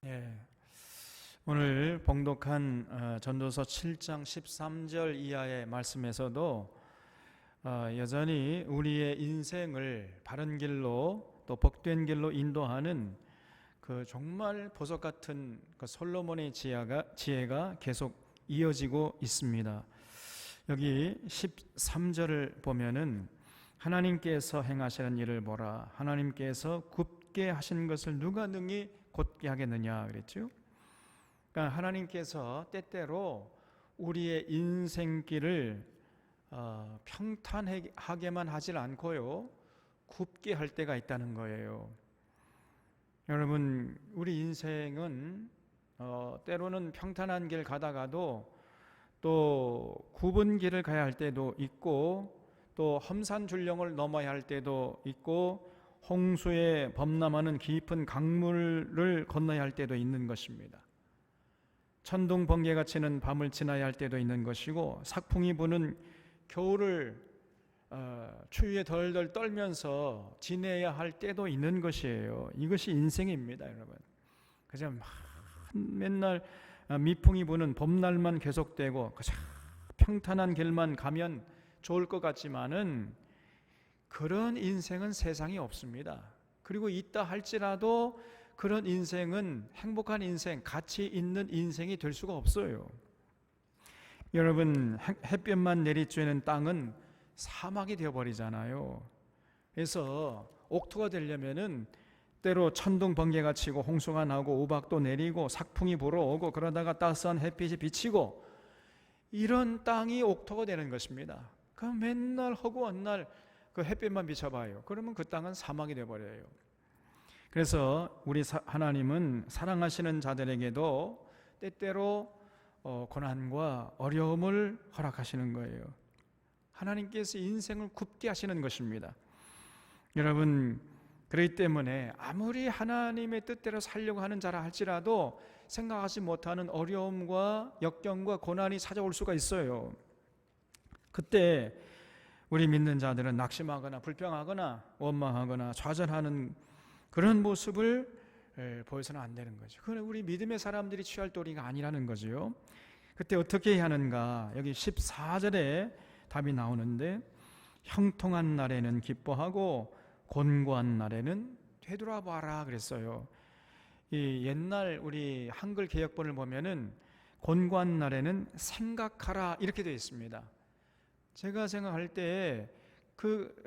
예, 오늘 봉독한 전도서 7장 13절 이하의 말씀에서도 여전히 우리의 인생을 바른 길로 또 복된 길로 인도하는 그 정말 보석 같은 그 솔로몬의 지혜가 계속 이어지고 있습니다. 여기 13절을 보면은 하나님께서 행하시는 일을 보라. 하나님께서 굽게 하신 것을 누가 능히 곧게 하겠느냐 그랬죠. 그러니까 하나님께서 때때로 우리의 인생길을 평탄하게만 하질 않고요, 굽게 할 때가 있다는 거예요. 여러분, 우리 인생은 때로는 평탄한 길 가다가도 또 굽은 길을 가야 할 때도 있고, 또 험산줄령을 넘어야 할 때도 있고, 홍수에 범람하는 깊은 강물을 건너야 할 때도 있는 것입니다. 천둥 번개가 치는 밤을 지나야 할 때도 있는 것이고, sak풍이 부는 겨울을 추위에 덜덜 떨면서 지내야 할 때도 있는 것이에요. 이것이 인생입니다, 여러분. 그저 맨날 미풍이 부는 봄날만 계속되고 그저 평탄한 길만 가면 좋을 것 같지만은 그런 인생은 세상에 없습니다. 그리고 있다 할지라도 그런 인생은 행복한 인생, 가치 있는 인생이 될 수가 없어요. 여러분, 햇볕만 내리쬐는 땅은 사막이 되어버리잖아요. 그래서 옥토가 되려면은 때로 천둥 번개가 치고 홍수가 나고 우박도 내리고 삭풍이 불어오고, 그러다가 따스한 햇빛이 비치고, 이런 땅이 옥토가 되는 것입니다. 그럼 맨날 허구한 날 그 햇빛만 비춰봐요. 그러면 그 땅은 사막이 되어버려요. 그래서 우리 하나님은 사랑하시는 자들에게도 때때로 고난과 어려움을 허락하시는 거예요. 하나님께서 인생을 굽게 하시는 것입니다. 여러분, 그렇기 때문에 아무리 하나님의 뜻대로 살려고 하는 자라 할지라도 생각하지 못하는 어려움과 역경과 고난이 찾아올 수가 있어요. 그때 우리 믿는 자들은 낙심하거나 불평하거나 원망하거나 좌절하는 그런 모습을 보여서는 안 되는 거죠. 그건 우리 믿음의 사람들이 취할 도리가 아니라는 거죠. 그때 어떻게 해야 하는가? 여기 14절에 답이 나오는데, 형통한 날에는 기뻐하고 곤고한 날에는 되돌아봐라 그랬어요. 이 옛날 우리 한글 개역본을 보면은 곤고한 날에는 생각하라 이렇게 되어 있습니다. 제가 생각할 때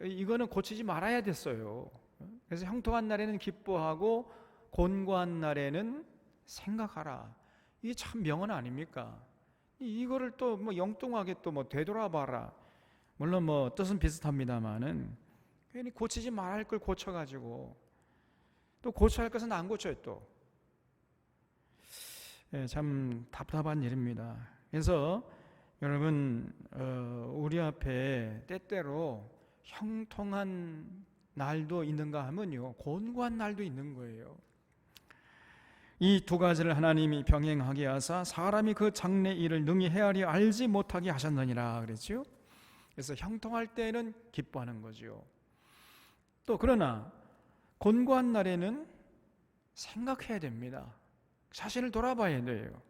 이거는 고치지 말아야 됐어요. 그래서 형통한 날에는 기뻐하고 곤고한 날에는 생각하라. 이게 참 명언 아닙니까? 이거를 또 뭐 영뚱하게 또 뭐 되돌아봐라. 물론 뭐 뜻은 비슷합니다만은 괜히 고치지 말할 걸 고쳐가지고 또 고쳐야 할 것은 안 고쳐요 또. 참 답답한 일입니다. 그래서 여러분, 우리 앞에 때때로 형통한 날도 있는가 하면요, 곤고한 날도 있는 거예요. 이 두 가지를 하나님이 병행하게 하사 사람이 그 장래 일을 능히 헤아려 알지 못하게 하셨느니라 그랬죠. 그래서 형통할 때는 기뻐하는 거죠. 또 그러나 곤고한 날에는 생각해야 됩니다. 자신을 돌아봐야 돼요.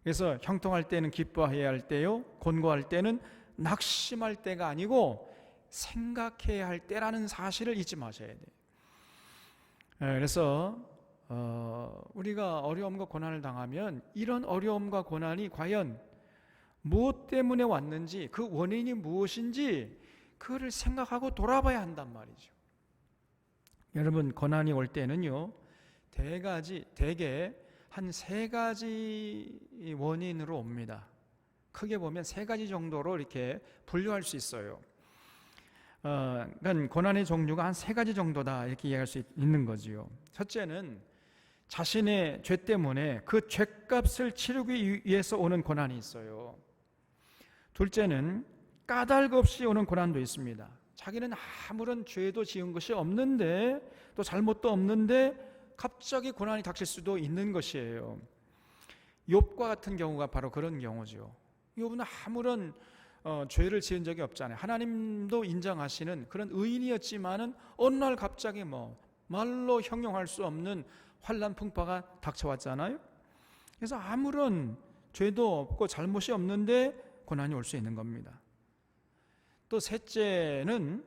그래서 형통할 때는 기뻐해야 할 때요, 곤고할 때는 낙심할 때가 아니고 생각해야 할 때라는 사실을 잊지 마셔야 돼요. 그래서 우리가 어려움과 고난을 당하면 이런 어려움과 고난이 과연 무엇 때문에 왔는지, 그 원인이 무엇인지 그거를 생각하고 돌아봐야 한단 말이죠. 여러분, 고난이 올 때는요, 대개 한 3가지 원인으로 옵니다. 크게 보면 3가지 정도로 이렇게 분류할 수 있어요. 그러니까 고난의 종류가 한 3가지 정도다 이렇게 이해할 수 있는 거지요. 첫째는 자신의 죄 때문에 그 죄값을 치르기 위해서 오는 고난이 있어요. 둘째는 까닭 없이 오는 고난도 있습니다. 자기는 아무런 죄도 지은 것이 없는데, 또 잘못도 없는데 갑자기 고난이 닥칠 수도 있는 것이에요. 욥과 같은 경우가 바로 그런 경우죠. 욥은 아무런 죄를 지은 적이 없잖아요. 하나님도 인정하시는 그런 의인이었지만은 어느 날 갑자기 말로 형용할 수 없는 환난 풍파가 닥쳐왔잖아요. 그래서 아무런 죄도 없고 잘못이 없는데 고난이 올 수 있는 겁니다. 또 셋째는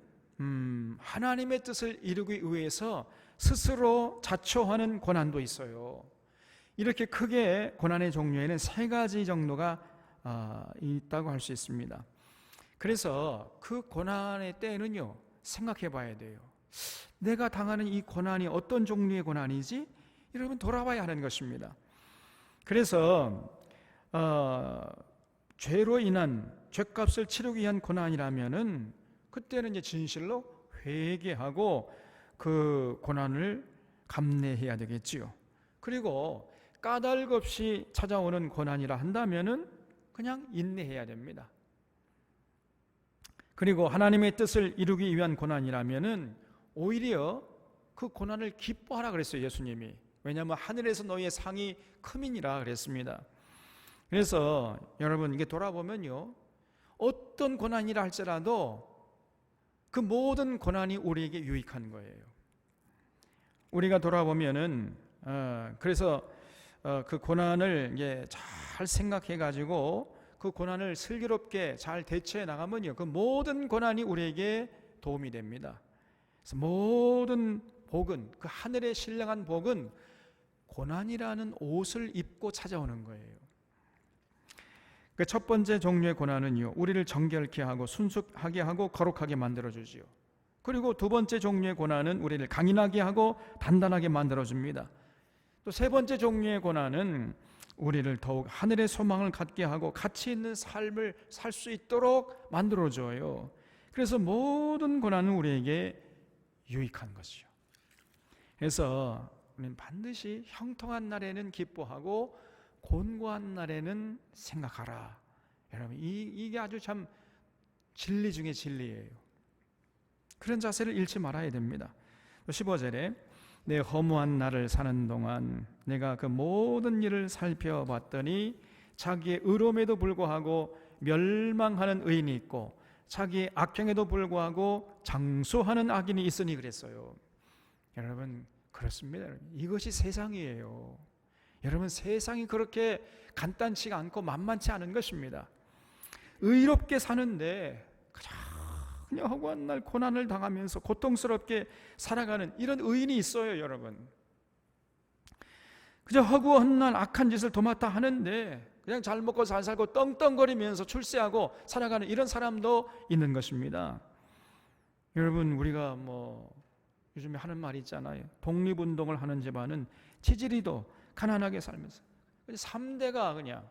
하나님의 뜻을 이루기 위해서 스스로 자초하는 고난도 있어요. 이렇게 크게 고난의 종류에는 세 가지 정도가 있다고 할 수 있습니다. 그래서 그 고난의 때는요, 생각해 봐야 돼요. 내가 당하는 이 고난이 어떤 종류의 고난이지? 여러분, 돌아봐야 하는 것입니다. 그래서 죄로 인한 죄값을 치르기 위한 고난이라면은 그때는 이제 진실로 회개하고 그 고난을 감내해야 되겠지요. 그리고 까닭 없이 찾아오는 고난이라 한다면은 그냥 인내해야 됩니다. 그리고 하나님의 뜻을 이루기 위한 고난이라면은 오히려 그 고난을 기뻐하라 그랬어요, 예수님이. 왜냐하면 하늘에서 너희의 상이 크민이라 그랬습니다. 그래서 여러분, 이게 돌아보면요, 어떤 고난이라 할지라도 그 모든 고난이 우리에게 유익한 거예요. 우리가 돌아보면은 그래서 그 고난을 이제 잘 생각해 가지고 그 고난을 슬기롭게 잘 대처해 나가면요, 그 모든 고난이 우리에게 도움이 됩니다. 그래서 모든 복은, 그 하늘의 신령한 복은 고난이라는 옷을 입고 찾아오는 거예요. 그 첫 번째 종류의 고난은요, 우리를 정결케 하고 순수하게 하고 거룩하게 만들어주지요. 그리고 두 번째 종류의 고난은 우리를 강인하게 하고 단단하게 만들어줍니다. 또 세 번째 종류의 고난은 우리를 더욱 하늘의 소망을 갖게 하고 가치 있는 삶을 살 수 있도록 만들어줘요. 그래서 모든 고난은 우리에게 유익한 것이요. 그래서 우리는 반드시 형통한 날에는 기뻐하고 곤고한 날에는 생각하라. 여러분, 이게 아주 참 진리 중에 진리예요. 그런 자세를 잃지 말아야 됩니다. 15절에 내 허무한 날을 사는 동안 내가 그 모든 일을 살펴봤더니 자기의 의로움에도 불구하고 멸망하는 의인이 있고 자기의 악행에도 불구하고 장수하는 악인이 있으니 그랬어요. 여러분, 그렇습니다. 이것이 세상이에요. 여러분, 세상이 그렇게 간단치가 않고 만만치 않은 것입니다. 의롭게 사는데 그냥 허구한 날 고난을 당하면서 고통스럽게 살아가는 이런 의인이 있어요, 여러분. 그저 허구한 날 악한 짓을 도맡아 하는데 그냥 잘 먹고 잘 살고 떵떵거리면서 출세하고 살아가는 이런 사람도 있는 것입니다. 여러분, 우리가 요즘에 하는 말이 있잖아요. 독립운동을 하는 집안은 지지리도 가난하게 살면서 3대가 그냥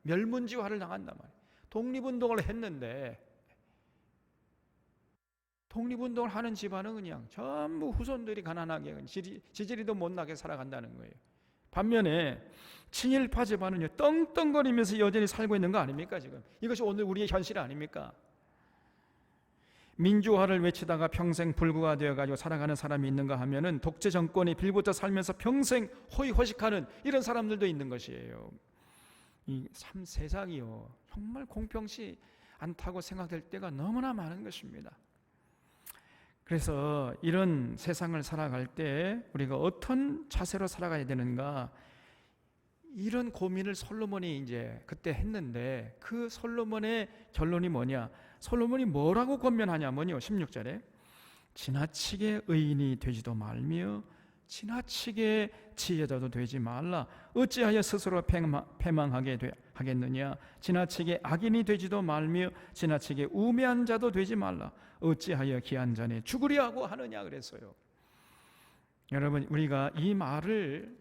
멸문지화를 당한단 말이에요. 독립운동을 했는데 독립운동을 하는 집안은 그냥 전부 후손들이 가난하게 지지리도 못 나게 살아간다는 거예요. 반면에 친일파 집안은요, 떵떵거리면서 여전히 살고 있는 거 아닙니까? 지금 이것이 오늘 우리의 현실 아닙니까? 민주화를 외치다가 평생 불구가 되어가지고 살아가는 사람이 있는가 하면은 독재 정권이 빌붙어 살면서 평생 호의호식하는 이런 사람들도 있는 것이에요. 이 참 세상이요, 정말 공평치 않다고 생각될 때가 너무나 많은 것입니다. 그래서 이런 세상을 살아갈 때 우리가 어떤 자세로 살아가야 되는가, 이런 고민을 솔로몬이 이제 그때 했는데 그 솔로몬의 결론이 뭐냐? 솔로몬이 뭐라고 권면하냐면요, 16절에 지나치게 의인이 되지도 말며 지나치게 지혜자도 되지 말라. 어찌하여 스스로 패망하게 하겠느냐? 지나치게 악인이 되지도 말며 지나치게 우매한 자도 되지 말라. 어찌하여 기한 전에 죽으리하고 하느냐 그랬어요. 여러분, 우리가 이 말을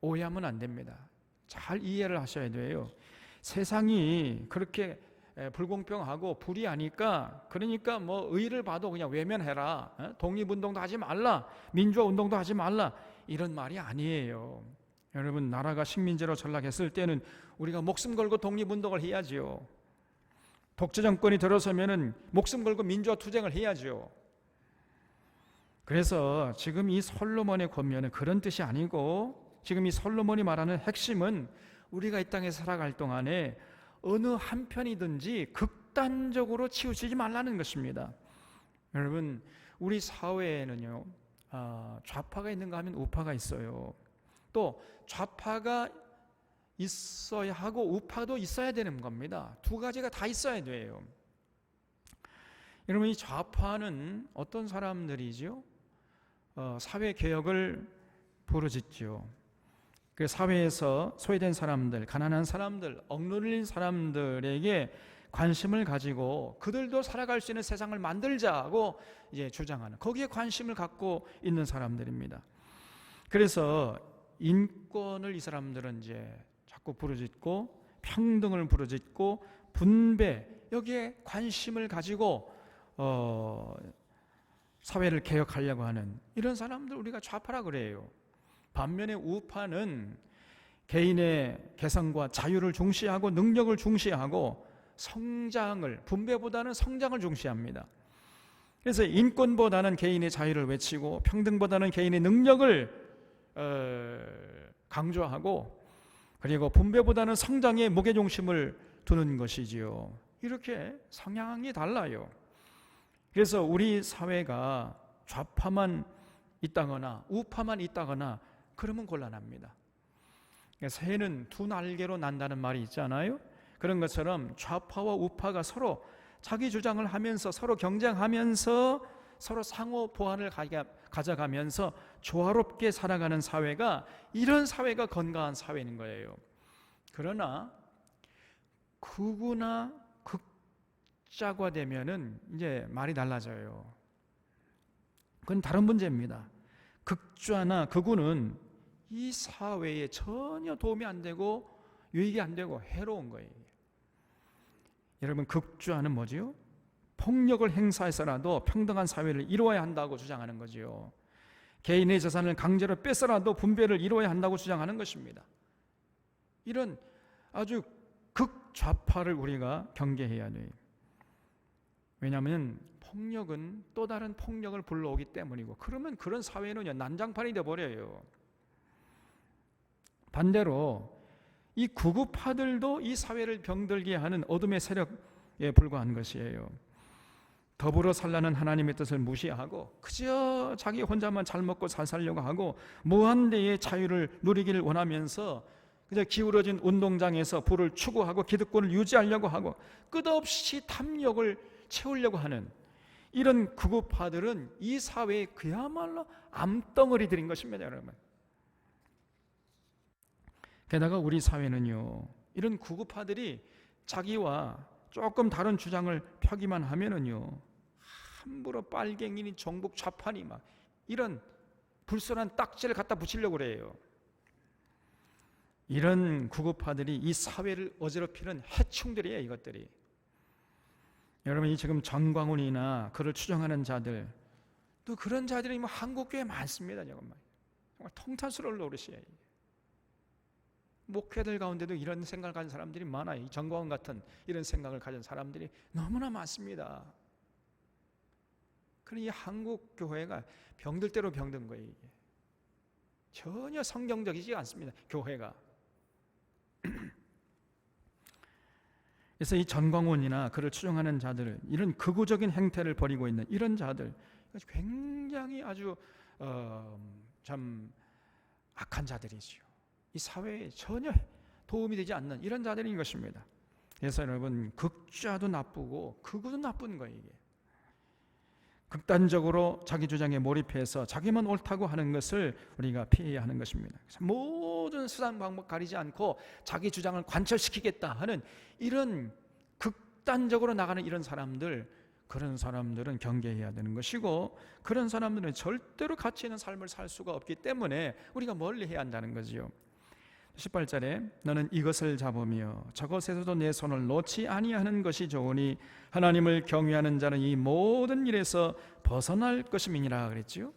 오해하면 안 됩니다. 잘 이해를 하셔야 돼요. 세상이 그렇게 불공평하고 불이하니까, 그러니까 의를 봐도 그냥 외면해라, 독립운동도 하지 말라, 민주화 운동도 하지 말라, 이런 말이 아니에요. 여러분, 나라가 식민지로 전락했을 때는 우리가 목숨 걸고 독립운동을 해야지요. 독재 정권이 들어서면은 목숨 걸고 민주화 투쟁을 해야지요. 그래서 지금 이 솔로몬의 권면은 그런 뜻이 아니고, 지금 이 솔로몬이 말하는 핵심은 우리가 이 땅에 살아갈 동안에 어느 한편이든지 극단적으로 치우치지 말라는 것입니다. 여러분, 우리 사회에는요, 좌파가 있는가 하면 우파가 있어요. 또 좌파가 있어야 하고 우파도 있어야 되는 겁니다. 두 가지가 다 있어야 돼요. 여러분, 이 좌파는 어떤 사람들이죠? 사회개혁을 부르짖죠. 그 사회에서 소외된 사람들, 가난한 사람들, 억눌린 사람들에게 관심을 가지고 그들도 살아갈 수 있는 세상을 만들자고 이제 주장하는, 거기에 관심을 갖고 있는 사람들입니다. 그래서 인권을 이 사람들은 이제 자꾸 부르짖고, 평등을 부르짖고, 분배, 여기에 관심을 가지고 사회를 개혁하려고 하는 이런 사람들 우리가 좌파라 그래요. 반면에 우파는 개인의 개성과 자유를 중시하고 능력을 중시하고 성장을, 분배보다는 성장을 중시합니다. 그래서 인권보다는 개인의 자유를 외치고 평등보다는 개인의 능력을 강조하고, 그리고 분배보다는 성장에 무게중심을 두는 것이지요. 이렇게 성향이 달라요. 그래서 우리 사회가 좌파만 있다거나 우파만 있다거나 그러면 곤란합니다. 새는 두 날개로 난다는 말이 있잖아요. 그런 것처럼 좌파와 우파가 서로 자기 주장을 하면서 서로 경쟁하면서 서로 상호 보완을 가져가면서 조화롭게 살아가는 사회가, 이런 사회가 건강한 사회인 거예요. 그러나 극우나 극좌가 되면은 이제 말이 달라져요. 그건 다른 문제입니다. 극좌나 극우는 이 사회에 전혀 도움이 안 되고 유익이 안 되고 해로운 거예요. 여러분, 극좌는 뭐지요? 폭력을 행사해서라도 평등한 사회를 이루어야 한다고 주장하는 거지요. 개인의 재산을 강제로 뺏어라도 분배를 이루어야 한다고 주장하는 것입니다. 이런 아주 극좌파를 우리가 경계해야 돼요. 왜냐하면 폭력은 또 다른 폭력을 불러오기 때문이고, 그러면 그런 사회는 난장판이 되어버려요. 반대로 이 구구파들도 이 사회를 병들게 하는 어둠의 세력에 불과한 것이에요. 더불어 살라는 하나님의 뜻을 무시하고 그저 자기 혼자만 잘 먹고 잘 살려고 하고 무한대의 자유를 누리기를 원하면서 그저 기울어진 운동장에서 부를 추구하고 기득권을 유지하려고 하고 끝없이 탐욕을 채우려고 하는 이런 구구파들은 이 사회에 그야말로 암덩어리들인 것입니다, 여러분. 게다가 우리 사회는요, 이런 구구파들이 자기와 조금 다른 주장을 펴기만 하면은요, 함부로 빨갱이니 정복 좌파니 막 이런 불순한 딱지를 갖다 붙이려고 그래요. 이런 구구파들이 이 사회를 어지럽히는 해충들이에요, 이것들이. 여러분이 지금 전광훈이나 그를 추종하는 자들, 또 그런 자들이 뭐 한국교회에 많습니다. 정말 통탄스러울 노릇이에요. 목회들 가운데도 이런 생각을 가진 사람들이 많아요. 전광훈 같은 이런 생각을 가진 사람들이 너무나 많습니다. 그러니 한국 교회가 병들 대로 병든 거예요. 이게. 전혀 성경적이지 않습니다, 교회가. 그래서 이 전광훈이나 그를 추종하는 자들, 이런 극우적인 행태를 벌이고 있는 이런 자들, 굉장히 아주 참 악한 자들이죠. 이 사회에 전혀 도움이 되지 않는 이런 자들인 것입니다. 그래서 여러분, 극좌도 나쁘고 극우도 나쁜 거예요. 이게. 극단적으로 자기 주장에 몰입해서 자기만 옳다고 하는 것을 우리가 피해야 하는 것입니다. 그래서 모든 수단 방법 가리지 않고 자기 주장을 관철시키겠다 하는 이런 극단적으로 나가는 이런 사람들, 그런 사람들은 경계해야 되는 것이고, 그런 사람들은 절대로 가치 있는 삶을 살 수가 없기 때문에 우리가 멀리해야 한다는 거지요. 18절에 너는 이것을 잡으며 저것에서도 내 손을 놓지 아니하는 것이 좋으니 하나님을 경외하는 자는 이 모든 일에서 벗어날 것임이니라 그랬지요.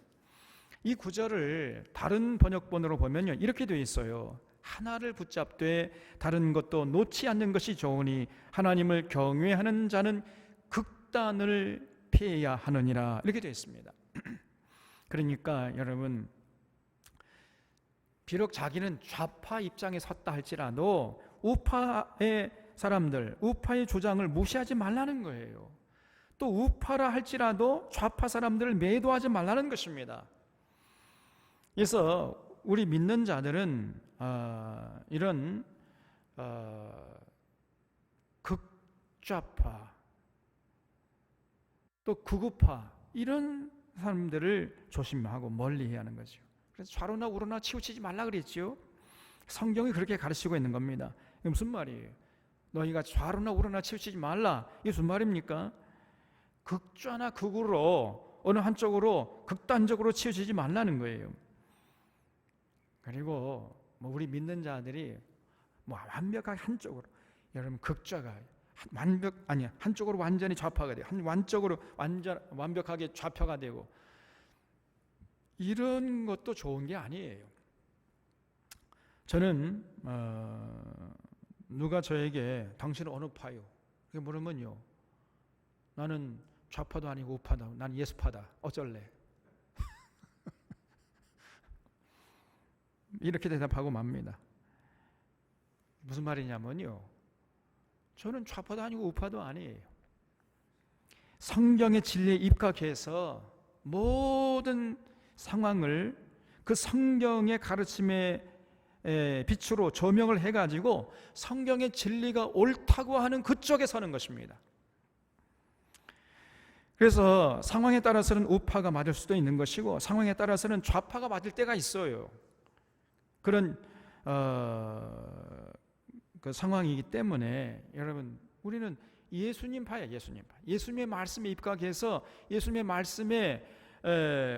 이 구절을 다른 번역본으로 보면요, 이렇게 되어 있어요. 하나를 붙잡되 다른 것도 놓지 않는 것이 좋으니 하나님을 경외하는 자는 극단을 피해야 하느니라, 이렇게 되어 있습니다. 그러니까 여러분, 비록 자기는 좌파 입장에 섰다 할지라도 우파의 사람들, 우파의 주장을 무시하지 말라는 거예요. 또 우파라 할지라도 좌파 사람들을 매도하지 말라는 것입니다. 그래서 우리 믿는 자들은 이런 극좌파 또 극우파 이런 사람들을 조심하고 멀리해야 하는 거죠. 그래서 좌로나 우로나 치우치지 말라 그랬죠. 성경이 그렇게 가르치고 있는 겁니다. 이게 무슨 말이에요? 너희가 좌로나 우로나 치우치지 말라. 이게 무슨 말입니까? 극좌나 극우로 어느 한쪽으로 극단적으로 치우치지 말라는 거예요. 그리고 우리 믿는 자들이 완벽하게 한쪽으로, 여러분 극좌가 한쪽으로 완전히 좌파가 돼요. 한쪽으로 완벽하게 좌표가 되고 이런 것도 좋은 게 아니에요. 저는 누가 저에게 당신은 어느 파요? 이렇게 물으면요, 나는 좌파도 아니고 우파다. 난 예수파다. 어쩔래? 이렇게 대답하고 맙니다. 무슨 말이냐면요, 저는 좌파도 아니고 우파도 아니에요. 성경의 진리에 입각해서 모든 상황을 그 성경의 가르침에 빛으로 조명을 해가지고 성경의 진리가 옳다고 하는 그쪽에 서는 것입니다. 그래서 상황에 따라서는 우파가 맞을 수도 있는 것이고 상황에 따라서는 좌파가 맞을 때가 있어요. 그런 그 상황이기 때문에 여러분, 우리는 예수님파야. 예수님의 말씀에 입각해서 예수님의 말씀에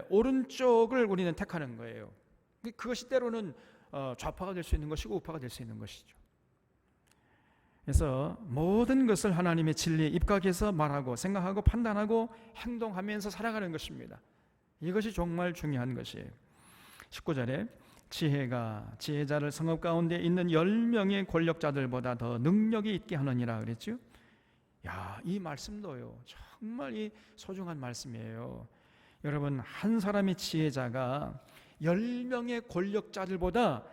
오른쪽을 우리는 택하는 거예요. 그것이 때로는 좌파가 될 수 있는 것이고 우파가 될 수 있는 것이죠. 그래서 모든 것을 하나님의 진리에 입각해서 말하고 생각하고 판단하고 행동하면서 살아가는 것입니다. 이것이 정말 중요한 것이에요. 19절에 지혜가 지혜자를 성읍 가운데 있는 10명의 권력자들보다 더 능력이 있게 하느니라 그랬죠. 이 말씀도요, 정말 이 소중한 말씀이에요. 여러분, 한 사람의 지혜자가 10명의 권력자들보다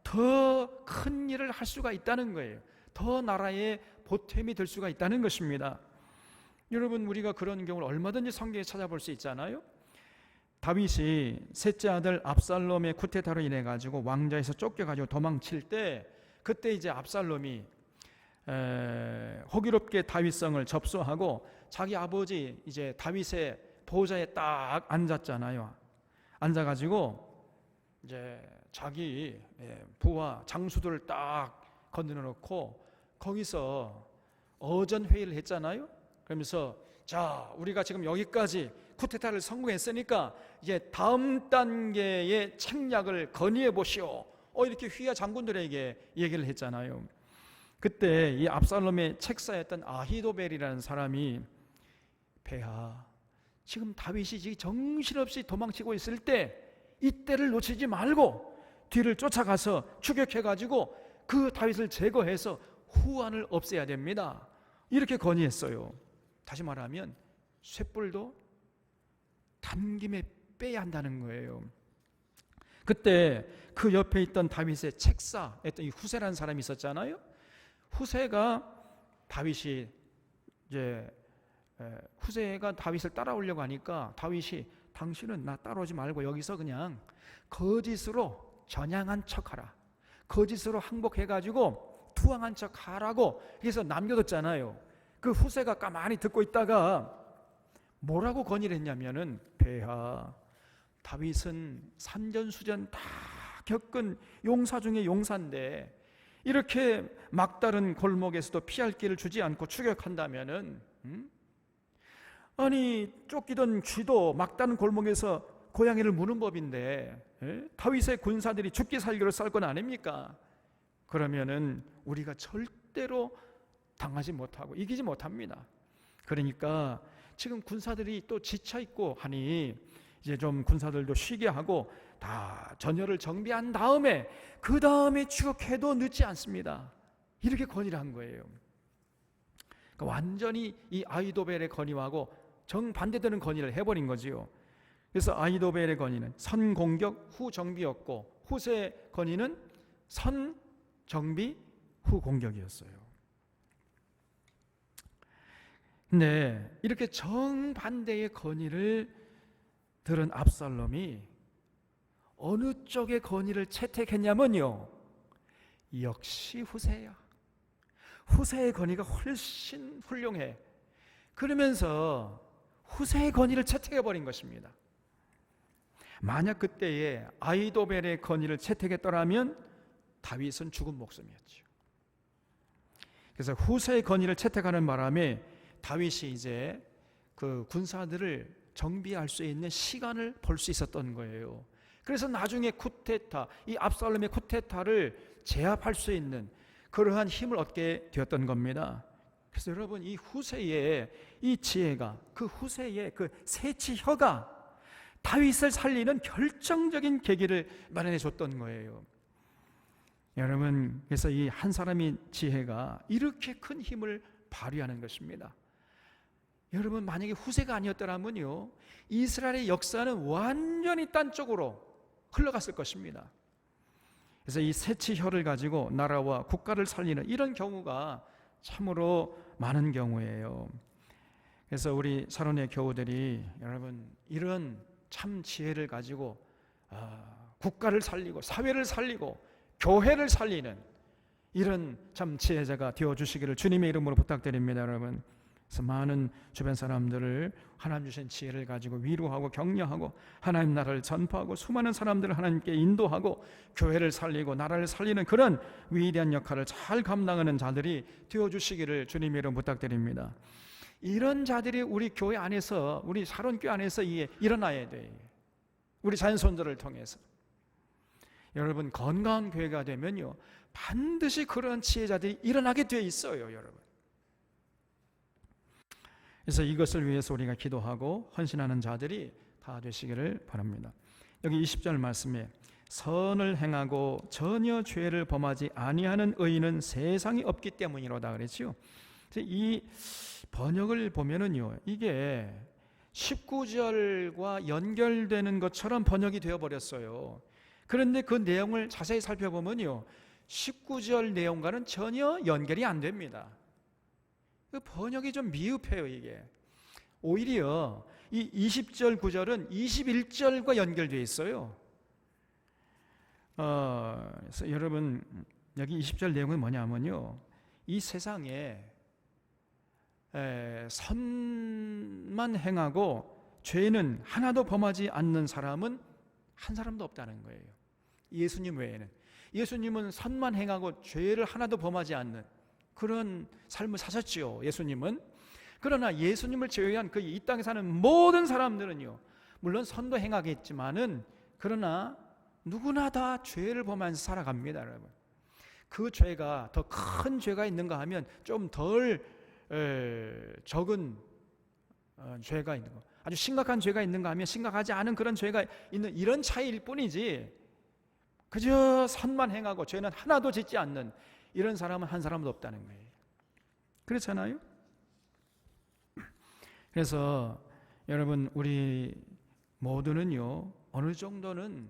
더 큰 일을 할 수가 있다는 거예요. 더 나라의 보탬이 될 수가 있다는 것입니다. 여러분, 우리가 그런 경우를 얼마든지 성경에 찾아볼 수 있잖아요. 다윗이 셋째 아들 압살롬의 쿠데타로 인해 가지고 왕자에서 쫓겨가지고 도망칠 때, 그때 이제 압살롬이 호기롭게 다윗성을 접수하고 자기 아버지 이제 다윗의 보좌에 딱 앉았잖아요. 앉아가지고 이제 자기 부하 장수들을 딱 건드려 놓고 거기서 어전 회의를 했잖아요. 그러면서 자, 우리가 지금 여기까지 쿠데타를 성공했으니까 이제 다음 단계의 책략을 건의해 보시오. 이렇게 휘하 장군들에게 얘기를 했잖아요. 그때 이 압살롬의 책사였던 아히도벨이라는 사람이, 폐하, 지금 다윗이 정신없이 도망치고 있을 때 이때를 놓치지 말고 뒤를 쫓아가서 추격해가지고 그 다윗을 제거해서 후환을 없애야 됩니다. 이렇게 건의했어요. 다시 말하면 쇳불도 단김에 빼야 한다는 거예요. 그때 그 옆에 있던 다윗의 책사였던 이 후세라는 사람이 있었잖아요. 후세가 다윗이 후세가 다윗을 따라오려고 하니까 다윗이, 당신은 나 따라오지 말고 여기서 그냥 거짓으로 전향한 척하라, 거짓으로 항복해가지고 투항한 척하라고 해서 남겨뒀잖아요. 그 후세가 가만히 듣고 있다가 뭐라고 건의를 했냐면은, 폐하, 다윗은 산전수전 다 겪은 용사 중에 용사인데 이렇게 막다른 골목에서도 피할 길을 주지 않고 추격한다면은, 아니 쫓기던 쥐도 막다른 골목에서 고양이를 무는 법인데 다윗의 군사들이 죽기 살기로 싸울 건 아닙니까? 그러면은 우리가 절대로 당하지 못하고 이기지 못합니다. 그러니까 지금 군사들이 또 지쳐 있고 하니 이제 좀 군사들도 쉬게 하고 다 전열을 정비한 다음에 그 다음에 추격해도 늦지 않습니다. 이렇게 건의를 한 거예요. 그러니까 완전히 이 아히도벨의 건의하고 정반대되는 건의를 해버린 거지요. 그래서 아히도벨의 건의는 선공격 후 정비였고 후세의 건의는 선정비 후 공격이었어요. 근데 이렇게 정반대의 건의를 들은 압살롬이 어느 쪽의 건의를 채택했냐면요, 역시 후세야. 후세의 건의가 훨씬 훌륭해. 그러면서 후세의 건의를 채택해버린 것입니다. 만약 그때에 아히도벨의 건의를 채택했더라면 다윗은 죽은 목숨이었죠. 그래서 후세의 건의를 채택하는 바람에 다윗이 이제 그 군사들을 정비할 수 있는 시간을 벌 수 있었던 거예요. 그래서 나중에 쿠데타, 이 압살롬의 쿠데타를 제압할 수 있는 그러한 힘을 얻게 되었던 겁니다. 그래서 여러분, 이 후세의 이 지혜가, 그 후세의 그 세치혀가 다윗을 살리는 결정적인 계기를 마련해 줬던 거예요. 여러분, 그래서 이 한 사람의 지혜가 이렇게 큰 힘을 발휘하는 것입니다. 여러분, 만약에 후세가 아니었더라면요, 이스라엘의 역사는 완전히 딴 쪽으로 흘러갔을 것입니다. 그래서 이 세치혀를 가지고 나라와 국가를 살리는 이런 경우가 참으로 많은 경우예요. 그래서 우리 사론의 교우들이 여러분, 이런 참 지혜를 가지고 국가를 살리고 사회를 살리고 교회를 살리는 이런 참 지혜자가 되어주시기를 주님의 이름으로 부탁드립니다. 여러분, 그래서 많은 주변 사람들을 하나님 주신 지혜를 가지고 위로하고 격려하고 하나님 나라를 전파하고 수많은 사람들을 하나님께 인도하고 교회를 살리고 나라를 살리는 그런 위대한 역할을 잘 감당하는 자들이 되어주시기를 주님의 이름으로 부탁드립니다. 이런 자들이 우리 교회 안에서, 우리 사론교회 안에서 일어나야 돼요. 우리 자연손들을 통해서. 여러분, 건강한 교회가 되면요, 반드시 그런 지혜자들이 일어나게 되어 있어요, 여러분. 그래서 이것을 위해서 우리가 기도하고 헌신하는 자들이 다 되시기를 바랍니다. 여기 20절 말씀에 선을 행하고 전혀 죄를 범하지 아니하는 의인은 세상에 없기 때문이로다 그랬죠. 이 번역을 보면은요, 이게 19절과 연결되는 것처럼 번역이 되어 버렸어요. 그런데 그 내용을 자세히 살펴보면요, 19절 내용과는 전혀 연결이 안 됩니다. 그 번역이 좀 미흡해요, 이게. 오히려 이 20절 9절은 21절과 연결되어 있어요. 그래서 여러분, 여기 20절 내용은 뭐냐면요, 이 세상에 선만 행하고 죄는 하나도 범하지 않는 사람은 한 사람도 없다는 거예요. 예수님 외에는. 예수님은 선만 행하고 죄를 하나도 범하지 않는 그런 삶을 사셨지요, 예수님은. 그러나 예수님을 제외한 그 이 땅에 사는 모든 사람들은요, 물론 선도 행하겠지만은 그러나 누구나 다 죄를 범하면서 살아갑니다, 여러분. 그 죄가 더 큰 죄가 있는가 하면 좀 덜 적은 죄가 있는 거, 아주 심각한 죄가 있는가 하면 심각하지 않은 그런 죄가 있는 이런 차이일 뿐이지, 그저 선만 행하고 죄는 하나도 짓지 않는 이런 사람은 한 사람도 없다는 거예요. 그렇잖아요? 그래서 여러분, 우리 모두는요, 어느 정도는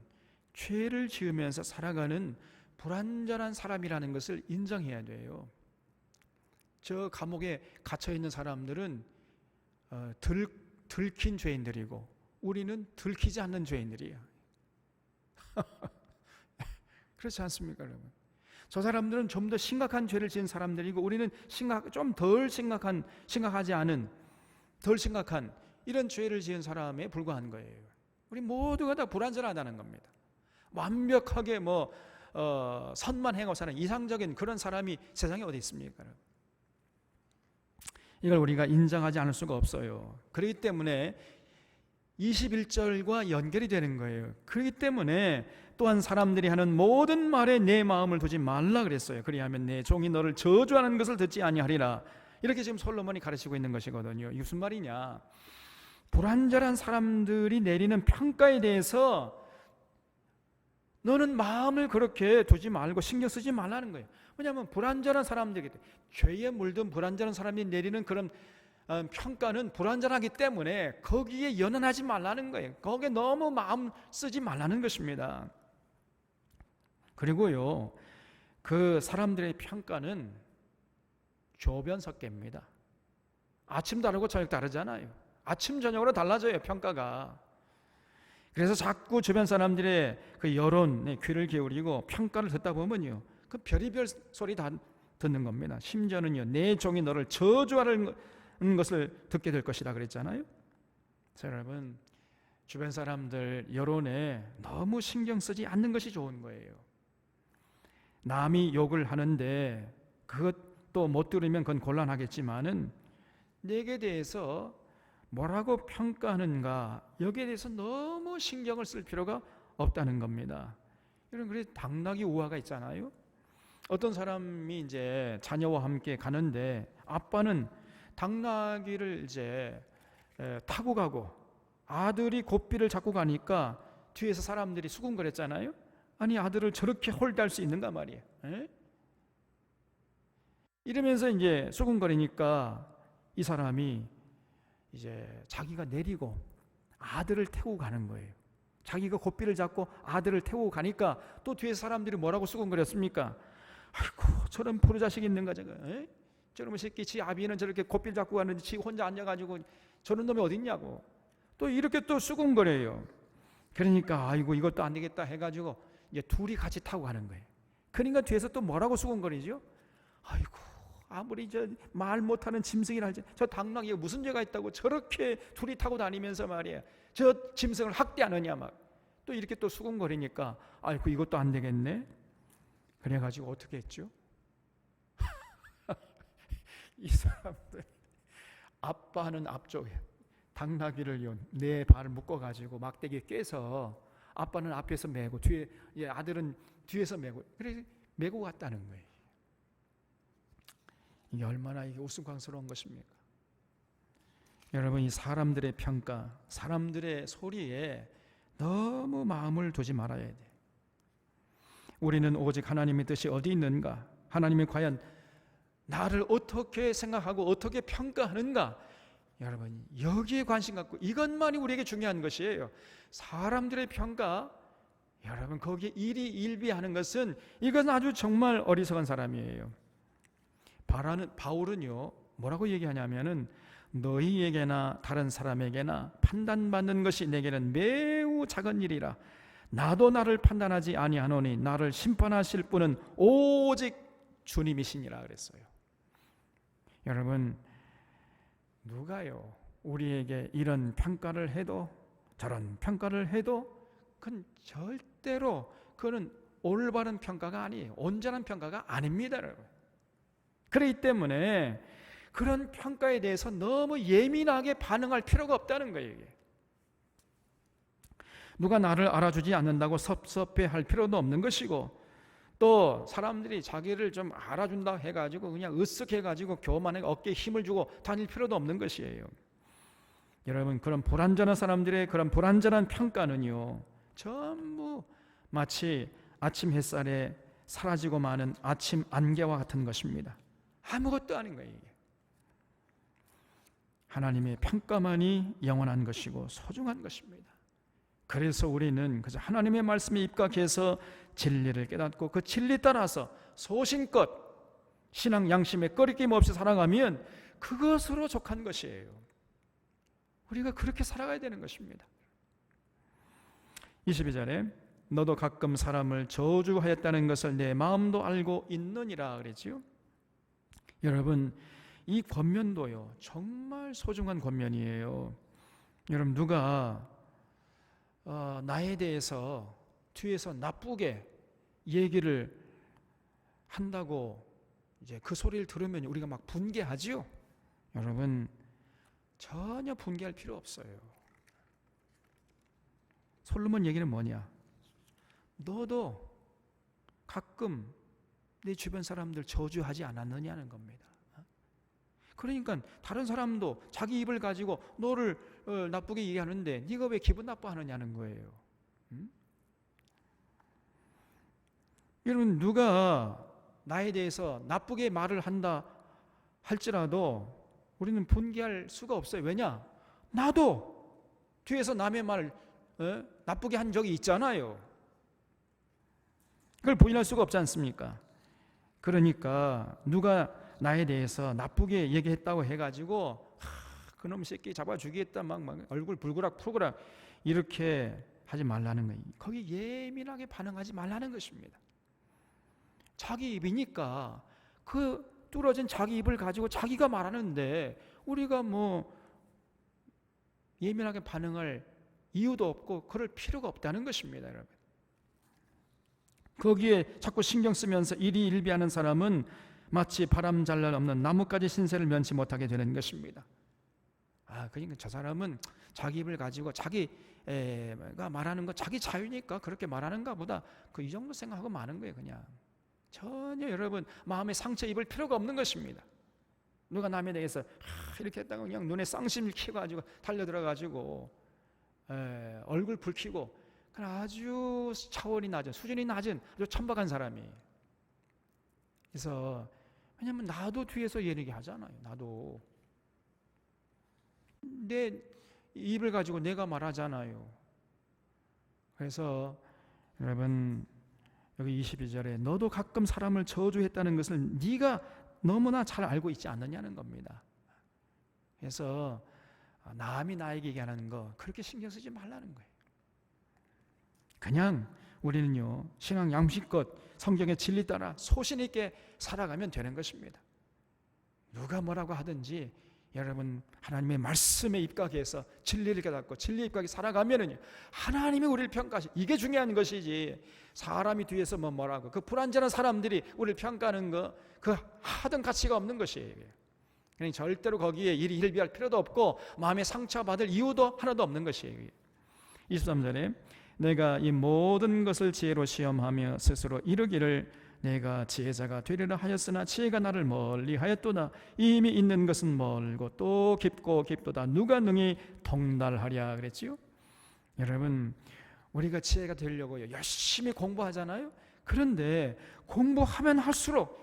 죄를 지으면서 살아가는 불완전한 사람이라는 것을 인정해야 돼요. 저 감옥에 갇혀 있는 사람들은 들킨 죄인들이고 우리는 들키지 않는 죄인들이에요. 그렇지 않습니까, 여러분? 저 사람들은 좀 더 심각한 죄를 지은 사람들이고 우리는 좀 덜 심각하지 않은, 덜 심각한 이런 죄를 지은 사람에 불과한 거예요. 우리 모두가 다 불완전하다는 겁니다. 완벽하게 선만 행하고 사는 이상적인 그런 사람이 세상에 어디 있습니까? 이걸 우리가 인정하지 않을 수가 없어요. 그렇기 때문에 21절과 연결이 되는 거예요. 그렇기 때문에 또한 사람들이 하는 모든 말에 내 마음을 두지 말라 그랬어요. 그리하면 내 종이 너를 저주하는 것을 듣지 아니하리라. 이렇게 지금 솔로몬이 가르치고 있는 것이거든요. 이게 무슨 말이냐? 불완전한 사람들이 내리는 평가에 대해서 너는 마음을 그렇게 두지 말고 신경 쓰지 말라는 거예요. 왜냐하면 불완전한 사람들이기 때문에, 죄에 물든 불완전한 사람이 내리는 그런 평가는 불완전하기 때문에 거기에 연연하지 말라는 거예요. 거기에 너무 마음 쓰지 말라는 것입니다. 그리고요, 그 사람들의 평가는 조변석계입니다. 아침 다르고 저녁 다르잖아요. 아침 저녁으로 달라져요, 평가가. 그래서 자꾸 주변 사람들의 그 여론에 귀를 기울이고 평가를 듣다 보면요, 그 별의별 소리 다 듣는 겁니다. 심지어는요, 내 종이 너를 저주하는 것을 듣게 될 것이다 그랬잖아요. 자, 여러분, 주변 사람들 여론에 너무 신경 쓰지 않는 것이 좋은 거예요. 남이 욕을 하는데 그것도 못 들으면 그건 곤란하겠지만은 내게 대해서 뭐라고 평가하는가, 여기에 대해서 너무 신경을 쓸 필요가 없다는 겁니다. 여러분, 그래서 당나귀 우화가 있잖아요. 어떤 사람이 이제 자녀와 함께 가는데 아빠는 당나귀를 이제 타고 가고 아들이 고삐를 잡고 가니까 뒤에서 사람들이 수군거렸잖아요. 아니, 아들을 저렇게 홀대할 수 있는가 말이에요. 이러면서 이제 수군거리니까 이 사람이 이제 자기가 내리고 아들을 태우고 가는 거예요. 자기가 고삐를 잡고 아들을 태우고 가니까 또 뒤에 사람들이 뭐라고 수군거렸습니까? 아이고, 저런 부르자식 있는가 저거. 저놈의 새끼, 지 아비는 저렇게 고삐를 잡고 가는데 지 혼자 앉아가지고 저런 놈이 어딨냐고 또 이렇게 또 수군거려요. 그러니까 아이고, 이것도 안 되겠다 해가지고 이제 둘이 같이 타고 가는 거예요. 그러니까 뒤에서 또 뭐라고 수군거리죠? 아이고, 아무리 저 말 못하는 짐승이라 할지 저 당나귀가 무슨 죄가 있다고 저렇게 둘이 타고 다니면서 말이야 저 짐승을 학대하느냐 막 또 이렇게 또 수군거리니까 아이고, 이것도 안 되겠네. 그래가지고 어떻게 했죠? 이 사람들 아빠는 앞쪽에 당나귀를 네 발을 묶어가지고 막대기에 꿰서 아빠는 앞에서 메고 뒤에 아들은 뒤에서 메고 그래서 메고 갔다는 거예요. 이게 얼마나 이게 우스꽝스러운 것입니까? 여러분, 이 사람들의 평가, 사람들의 소리에 너무 마음을 두지 말아야 돼. 우리는 오직 하나님의 뜻이 어디 있는가? 하나님이 과연 나를 어떻게 생각하고 어떻게 평가하는가? 여러분, 여기에 관심 갖고 이것만이 우리에게 중요한 것이에요. 사람들의 평가, 여러분 거기에 일비하는 것은 이건 아주 정말 어리석은 사람이에요. 바울은요 뭐라고 얘기하냐면은 너희에게나 다른 사람에게나 판단받는 것이 내게는 매우 작은 일이라. 나도 나를 판단하지 아니하노니 나를 심판하실 분은 오직 주님이시니라 그랬어요. 여러분, 누가요 우리에게 이런 평가를 해도 저런 평가를 해도 그건 절대로 그는 올바른 평가가 아니에요. 온전한 평가가 아닙니다, 여러분. 그렇기 때문에 그런 평가에 대해서 너무 예민하게 반응할 필요가 없다는 거예요. 이게. 누가 나를 알아주지 않는다고 섭섭해할 필요도 없는 것이고, 또 사람들이 자기를 좀 알아준다 해가지고 그냥 으쓱해가지고 교만해 어깨에 힘을 주고 다닐 필요도 없는 것이에요. 여러분, 그런 불완전한 사람들의 그런 불완전한 평가는요 전부 마치 아침 햇살에 사라지고 마는 아침 안개와 같은 것입니다. 아무것도 아닌 거예요. 이게. 하나님의 평가만이 영원한 것이고 소중한 것입니다. 그래서 우리는 그저 하나님의 말씀에 입각해서 진리를 깨닫고 그 진리 따라서 소신껏 신앙 양심에 꺼리낌 없이 살아가면 그것으로 족한 것이에요. 우리가 그렇게 살아가야 되는 것입니다. 22절에 너도 가끔 사람을 저주하였다는 것을 내 마음도 알고 있느니라 그랬지요. 여러분, 이 권면도요 정말 소중한 권면이에요. 여러분, 누가 나에 대해서 뒤에서 나쁘게 얘기를 한다고 이제 그 소리를 들으면 우리가 막 분개하지요. 여러분, 전혀 분개할 필요 없어요. 솔로몬 얘기는 뭐냐? 너도 가끔 내 주변 사람들 저주하지 않았느냐는 겁니다. 그러니까 다른 사람도 자기 입을 가지고 너를 나쁘게 얘기하는데 네가 왜 기분 나빠하느냐는 거예요. 여러분, 누가 나에 대해서 나쁘게 말을 한다 할지라도 우리는 분개할 수가 없어요. 왜냐? 나도 뒤에서 남의 말을 나쁘게 한 적이 있잖아요. 그걸 부인할 수가 없지 않습니까? 그러니까 누가 나에 대해서 나쁘게 얘기했다고 해가지고 그놈 새끼 잡아 주겠다 막 얼굴 불그락 푸그락 이렇게 하지 말라는 거예요. 거기 예민하게 반응하지 말라는 것입니다. 자기 입이니까 그 뚫어진 자기 입을 가지고 자기가 말하는데 우리가 뭐 예민하게 반응할 이유도 없고 그럴 필요가 없다는 것입니다, 여러분. 거기에 자꾸 신경 쓰면서 일희일비하는 사람은 마치 바람 잘 날 없는 나뭇가지 신세를 면치 못하게 되는 것입니다. 그러니까 저 사람은 자기 입을 가지고 자기가 말하는 거 자기 자유니까 그렇게 말하는가 보다, 이 정도 생각하고 마는 거예요. 그냥 전혀 여러분 마음에 상처 입을 필요가 없는 것입니다. 누가 남에 대해서 이렇게 했다가 그냥 눈에 쌍심을 켜가지고 달려들어가지고 얼굴 붉히고 아주 차원이 낮은, 수준이 낮은 아주 천박한 사람이에요. 그래서 왜냐면 나도 뒤에서 얘기 하잖아요. 나도 내 입을 가지고 내가 말하잖아요. 그래서 여러분 여기 22절에 너도 가끔 사람을 저주했다는 것을 네가 너무나 잘 알고 있지 않느냐는 겁니다. 그래서 남이 나에게 얘기하는 거 그렇게 신경 쓰지 말라는 거예요. 그냥 우리는요 신앙 양식껏 성경의 진리 따라 소신 있게 살아가면 되는 것입니다. 누가 뭐라고 하든지 여러분 하나님의 말씀에 입각해서 진리를 깨닫고 진리에 입각해 살아가면은요 하나님이 우리를 평가하시, 이게 중요한 것이지 사람이 뒤에서 뭐라고 그 불완전한 사람들이 우리를 평가하는 거 그 하등 가치가 없는 것이에요. 그러니 절대로 거기에 일희일비할 필요도 없고 마음에 상처받을 이유도 하나도 없는 것이에요. 23절에 내가 이 모든 것을 지혜로 시험하며 스스로 이르기를 내가 지혜자가 되리라 하였으나 지혜가 나를 멀리하였도다. 이미 있는 것은 멀고 또 깊고 깊도다. 누가 능히 통달하랴 그랬지요. 여러분 우리가 지혜가 되려고요 열심히 공부하잖아요. 그런데 공부하면 할수록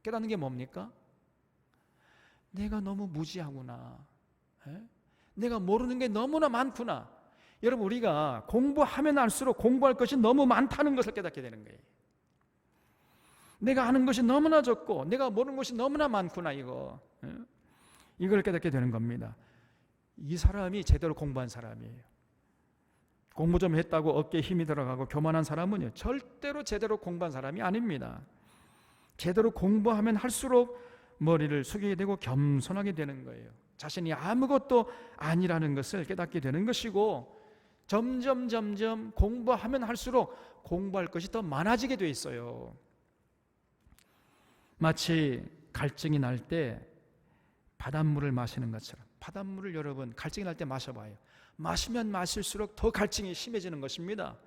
깨닫는 게 뭡니까? 내가 너무 무지하구나. 내가 모르는 게 너무나 많구나. 여러분 우리가 공부하면 할수록 공부할 것이 너무 많다는 것을 깨닫게 되는 거예요. 내가 아는 것이 너무나 적고 내가 모르는 것이 너무나 많구나. 이걸 깨닫게 되는 겁니다. 이 사람이 제대로 공부한 사람이에요. 공부 좀 했다고 어깨에 힘이 들어가고 교만한 사람은요 절대로 제대로 공부한 사람이 아닙니다. 제대로 공부하면 할수록 머리를 숙이게 되고 겸손하게 되는 거예요. 자신이 아무것도 아니라는 것을 깨닫게 되는 것이고 점점 공부하면 할수록 공부할 것이 더 많아지게 돼 있어요. 마치 갈증이 날 때 바닷물을 마시는 것처럼 바닷물을 여러분 갈증이 날 때 마셔봐요. 마시면 마실수록 더 갈증이 심해지는 것입니다.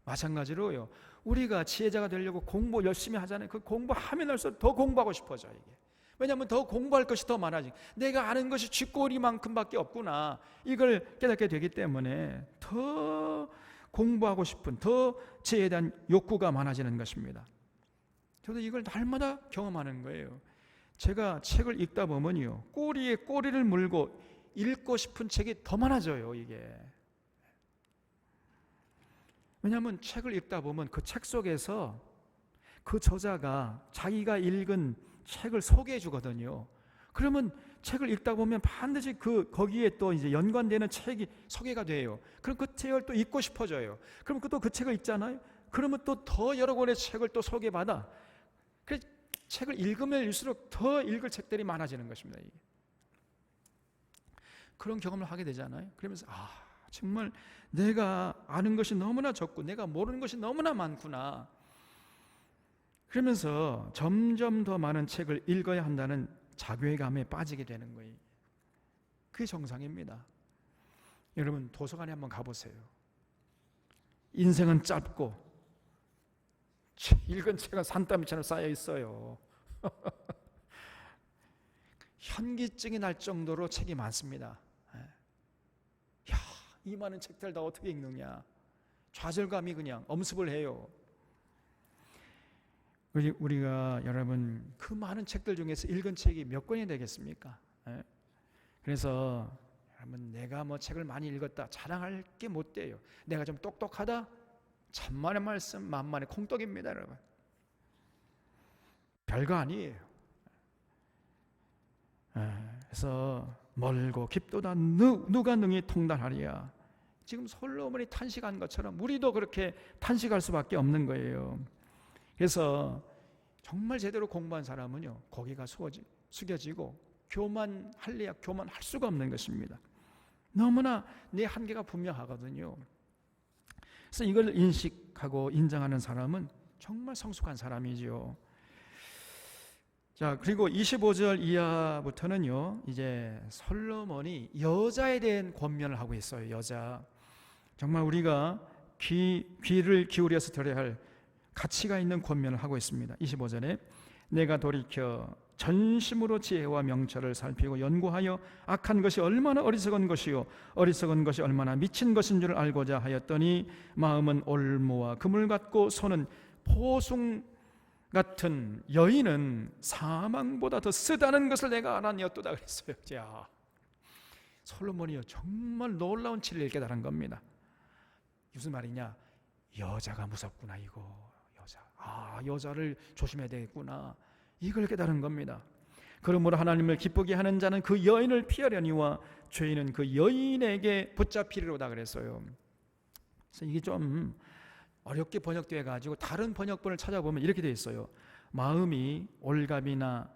마찬가지로요 우리가 지혜자가 되려고 공부 열심히 하잖아요. 그 공부하면 할수록 더 공부하고 싶어져요. 이게 왜냐하면 더 공부할 것이 더 많아지고 내가 아는 것이 쥐꼬리만큼밖에 없구나 이걸 깨닫게 되기 때문에 더 공부하고 싶은 더 지혜에 대한 욕구가 많아지는 것입니다. 저도 이걸 날마다 경험하는 거예요. 제가 책을 읽다 보면요 꼬리에 꼬리를 물고 읽고 싶은 책이 더 많아져요. 이게 왜냐하면 책을 읽다 보면 그 책 속에서 그 저자가 자기가 읽은 책을 소개해 주거든요. 그러면 책을 읽다 보면 반드시 거기에 또 이제 연관되는 책이 소개가 돼요. 그럼 그 책을 또 읽고 싶어져요. 그럼 또 그 책을 읽잖아요. 그러면 또 더 여러 권의 책을 또 소개받아. 그래서 책을 읽으면 읽을수록 더 읽을 책들이 많아지는 것입니다. 이게. 그런 경험을 하게 되잖아요. 그러면서 정말 내가 아는 것이 너무나 적고 내가 모르는 것이 너무나 많구나. 그러면서 점점 더 많은 책을 읽어야 한다는 자괴감에 빠지게 되는 거예요. 그게 정상입니다. 여러분 도서관에 한번 가보세요. 인생은 짧고 읽은 책은 산더미처럼 쌓여 있어요. 현기증이 날 정도로 책이 많습니다. 이 많은 책들 다 어떻게 읽느냐. 좌절감이 그냥 엄습을 해요. 우리가 여러분 그 많은 책들 중에서 읽은 책이 몇 권이 되겠습니까? 그래서 여러분 내가 뭐 책을 많이 읽었다 자랑할 게 못 돼요. 내가 좀 똑똑하다? 천만의 말씀 만만의 콩떡입니다. 여러분 별거 아니에요. 그래서 멀고 깊도다 누가 능히 통달하리야. 지금 솔로몬이 탄식한 것처럼 우리도 그렇게 탄식할 수밖에 없는 거예요. 그래서 정말 제대로 공부한 사람은요, 고개가 숙여지고 교만할래야 교만할 수가 없는 것입니다. 너무나 내 한계가 분명하거든요. 그래서 이걸 인식하고 인정하는 사람은 정말 성숙한 사람이지요. 자, 그리고 25절 이하부터는요, 이제 솔로몬이 여자에 대한 권면을 하고 있어요. 여자. 정말 우리가 귀를 기울여서 들어야 할 가치가 있는 권면을 하고 있습니다. 25절에 내가 돌이켜 전심으로 지혜와 명철을 살피고 연구하여 악한 것이 얼마나 어리석은 것이요 어리석은 것이 얼마나 미친 것인 줄 알고자 하였더니 마음은 올무와 금을 같고 손은 포숭 같은 여인은 사망보다 더 쓰다는 것을 내가 알았니었도다 그랬어요. 자, 솔로몬이요 정말 놀라운 진리를 깨달은 겁니다. 무슨 말이냐? 여자가 무섭구나. 이거 여자를 조심해야 되겠구나. 이걸 깨달은 겁니다. 그러므로 하나님을 기쁘게 하는 자는 그 여인을 피하려니와 죄인은 그 여인에게 붙잡히리로다 그랬어요. 그래서 이게 좀 어렵게 번역되어 가지고 다른 번역본을 찾아보면 이렇게 되어 있어요. 마음이 올갑이나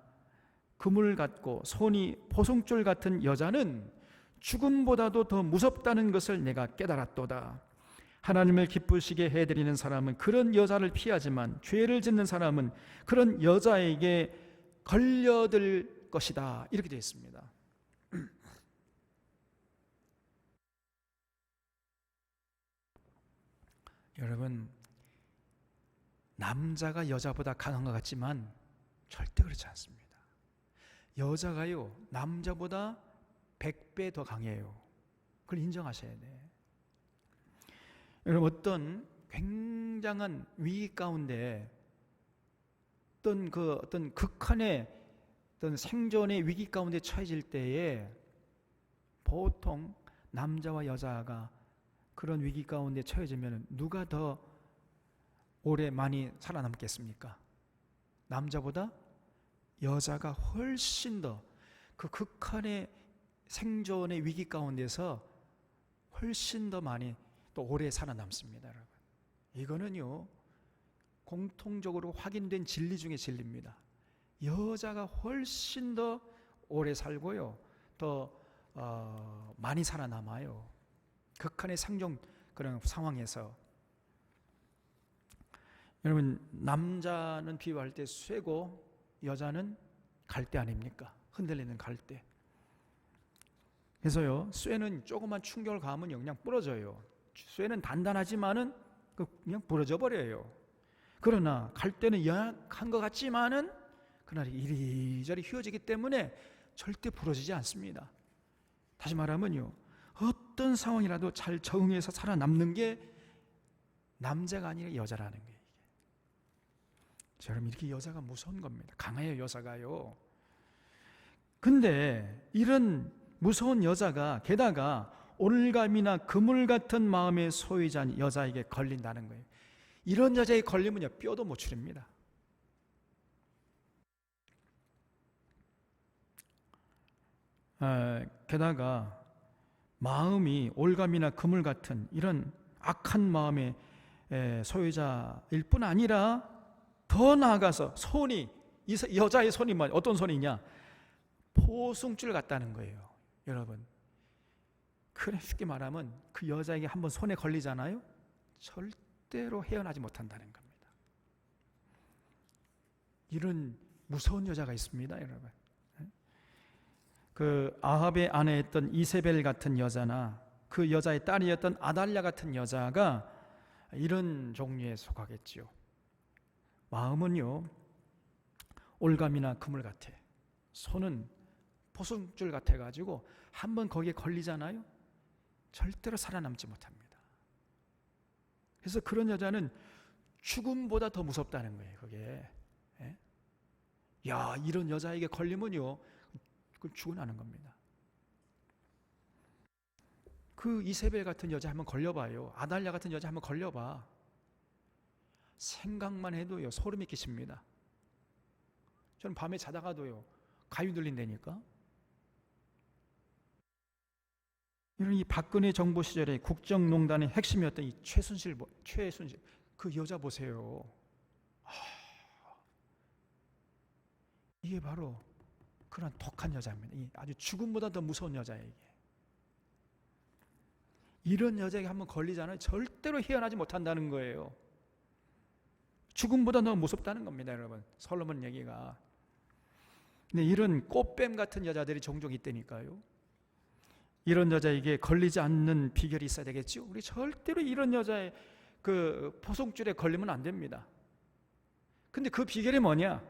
그물 같고 손이 포송줄 같은 여자는 죽음보다도 더 무섭다는 것을 내가 깨달았도다. 하나님을 기쁘시게 해드리는 사람은 그런 여자를 피하지만 죄를 짓는 사람은 그런 여자에게 걸려들 것이다. 이렇게 되어 있습니다. 여러분, 남자가 여자보다 강한 것 같지만 절대 그렇지 않습니다. 여자가요 남자보다 100배 더 강해요. 그걸 인정하셔야 돼. 여러분, 어떤 굉장한 위기 가운데 어떤 극한의 어떤 생존의 위기 가운데 처해질 때에 보통 남자와 여자가 그런 위기 가운데 처해지면 누가 더 오래 많이 살아남겠습니까? 남자보다 여자가 훨씬 더 그 극한의 생존의 위기 가운데서 훨씬 더 많이 또 오래 살아남습니다. 여러분, 이거는요 공통적으로 확인된 진리 중에 진리입니다. 여자가 훨씬 더 오래 살고요, 더 많이 살아남아요. 극한의 생존 그런 상황에서. 여러분, 남자는 비유할 때 쇠고 여자는 갈대 아닙니까? 흔들리는 갈대. 그래서요 쇠는 조그만 충격을 가하면 그냥 부러져요. 쇠는 단단하지만은 그냥 부러져 버려요. 그러나 갈대는 약한 것 같지만은 그날이 이리저리 휘어지기 때문에 절대 부러지지 않습니다. 다시 말하면요, 어떤 상황이라도 잘 적응해서 살아남는 게 남자가 아니라 여자라는 거예요. 여러분, 이렇게 여자가 무서운 겁니다. 강해요, 여자가요. 근데 이런 무서운 여자가 게다가 올감이나 그물 같은 마음의 소유자인 여자에게 걸린다는 거예요. 이런 여자에 걸리면요 뼈도 못 추립니다. 게다가 마음이 올감이나 그물 같은 이런 악한 마음의 소유자일 뿐 아니라 더 나아가서 손이, 이 여자의 손이 어떤 손이냐? 포승줄 같다는 거예요. 여러분, 그래 쉽게 말하면 그 여자에게 한번 손에 걸리잖아요, 절대로 헤어나지 못한다는 겁니다. 이런 무서운 여자가 있습니다, 여러분. 그 아합의 아내였던 이세벨 같은 여자나 그 여자의 딸이었던 아달랴 같은 여자가 이런 종류에 속하겠지요. 마음은요 올감이나 그물 같아, 손은 포승줄 같아가지고 한번 거기에 걸리잖아요, 절대로 살아남지 못합니다. 그래서 그런 여자는 죽음보다 더 무섭다는 거예요. 그게 이런 여자에게 걸리면요 그 죽어나는 겁니다. 그 이세벨 같은 여자 한번 걸려봐요. 아달랴 같은 여자 한번 걸려봐. 생각만 해도요 소름이 끼칩니다. 저는 밤에 자다가도요 가위 눌린다니까. 이런 이 박근혜 정부 시절에 국정농단의 핵심이었던 이 최순실 그 여자 보세요. 이게 바로 그런 독한 여자입니다. 아주 죽음보다 더 무서운 여자예요. 이게. 이런 여자에게 한번 걸리잖아요. 절대로 헤어나지 못한다는 거예요. 죽음보다 더 무섭다는 겁니다, 여러분. 솔로몬 얘기가. 근데 이런 꽃뱀 같은 여자들이 종종 있다니까요. 이런 여자에게 걸리지 않는 비결이 있어야 되겠죠. 우리 절대로 이런 여자의 그 포송줄에 걸리면 안 됩니다. 근데 그 비결이 뭐냐?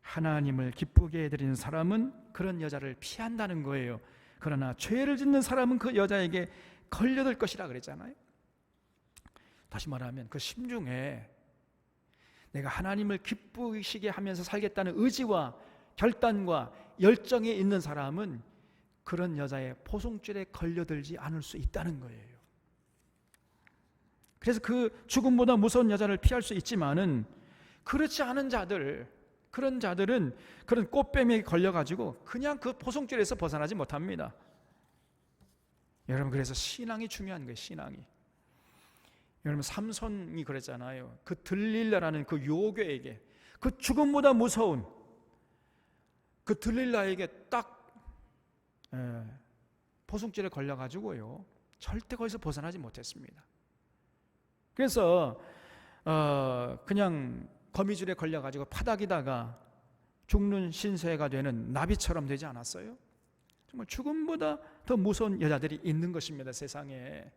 하나님을 기쁘게 해드리는 사람은 그런 여자를 피한다는 거예요. 그러나 죄를 짓는 사람은 그 여자에게 걸려들 것이라 그랬잖아요. 다시 말하면 그 심중에 내가 하나님을 기쁘시게 하면서 살겠다는 의지와 결단과 열정이 있는 사람은 그런 여자의 포송줄에 걸려들지 않을 수 있다는 거예요. 그래서 그 죽음보다 무서운 여자를 피할 수 있지만은 그렇지 않은 자들, 그런 자들은 그런 꽃뱀에 걸려가지고 그냥 그 포송줄에서 벗어나지 못합니다. 여러분, 그래서 신앙이 중요한 거예요. 신앙이. 여러분, 삼손이 그랬잖아요. 그 들릴라라는 그 요괴에게, 그 죽음보다 무서운 그 들릴라에게 딱 포승줄에 걸려가지고요, 절대 거기서 벗어나지 못했습니다. 그래서 그냥 거미줄에 걸려가지고 파닥이다가 죽는 신세가 되는 나비처럼 되지 않았어요? 정말 죽음보다 더 무서운 여자들이 있는 것입니다, 세상에.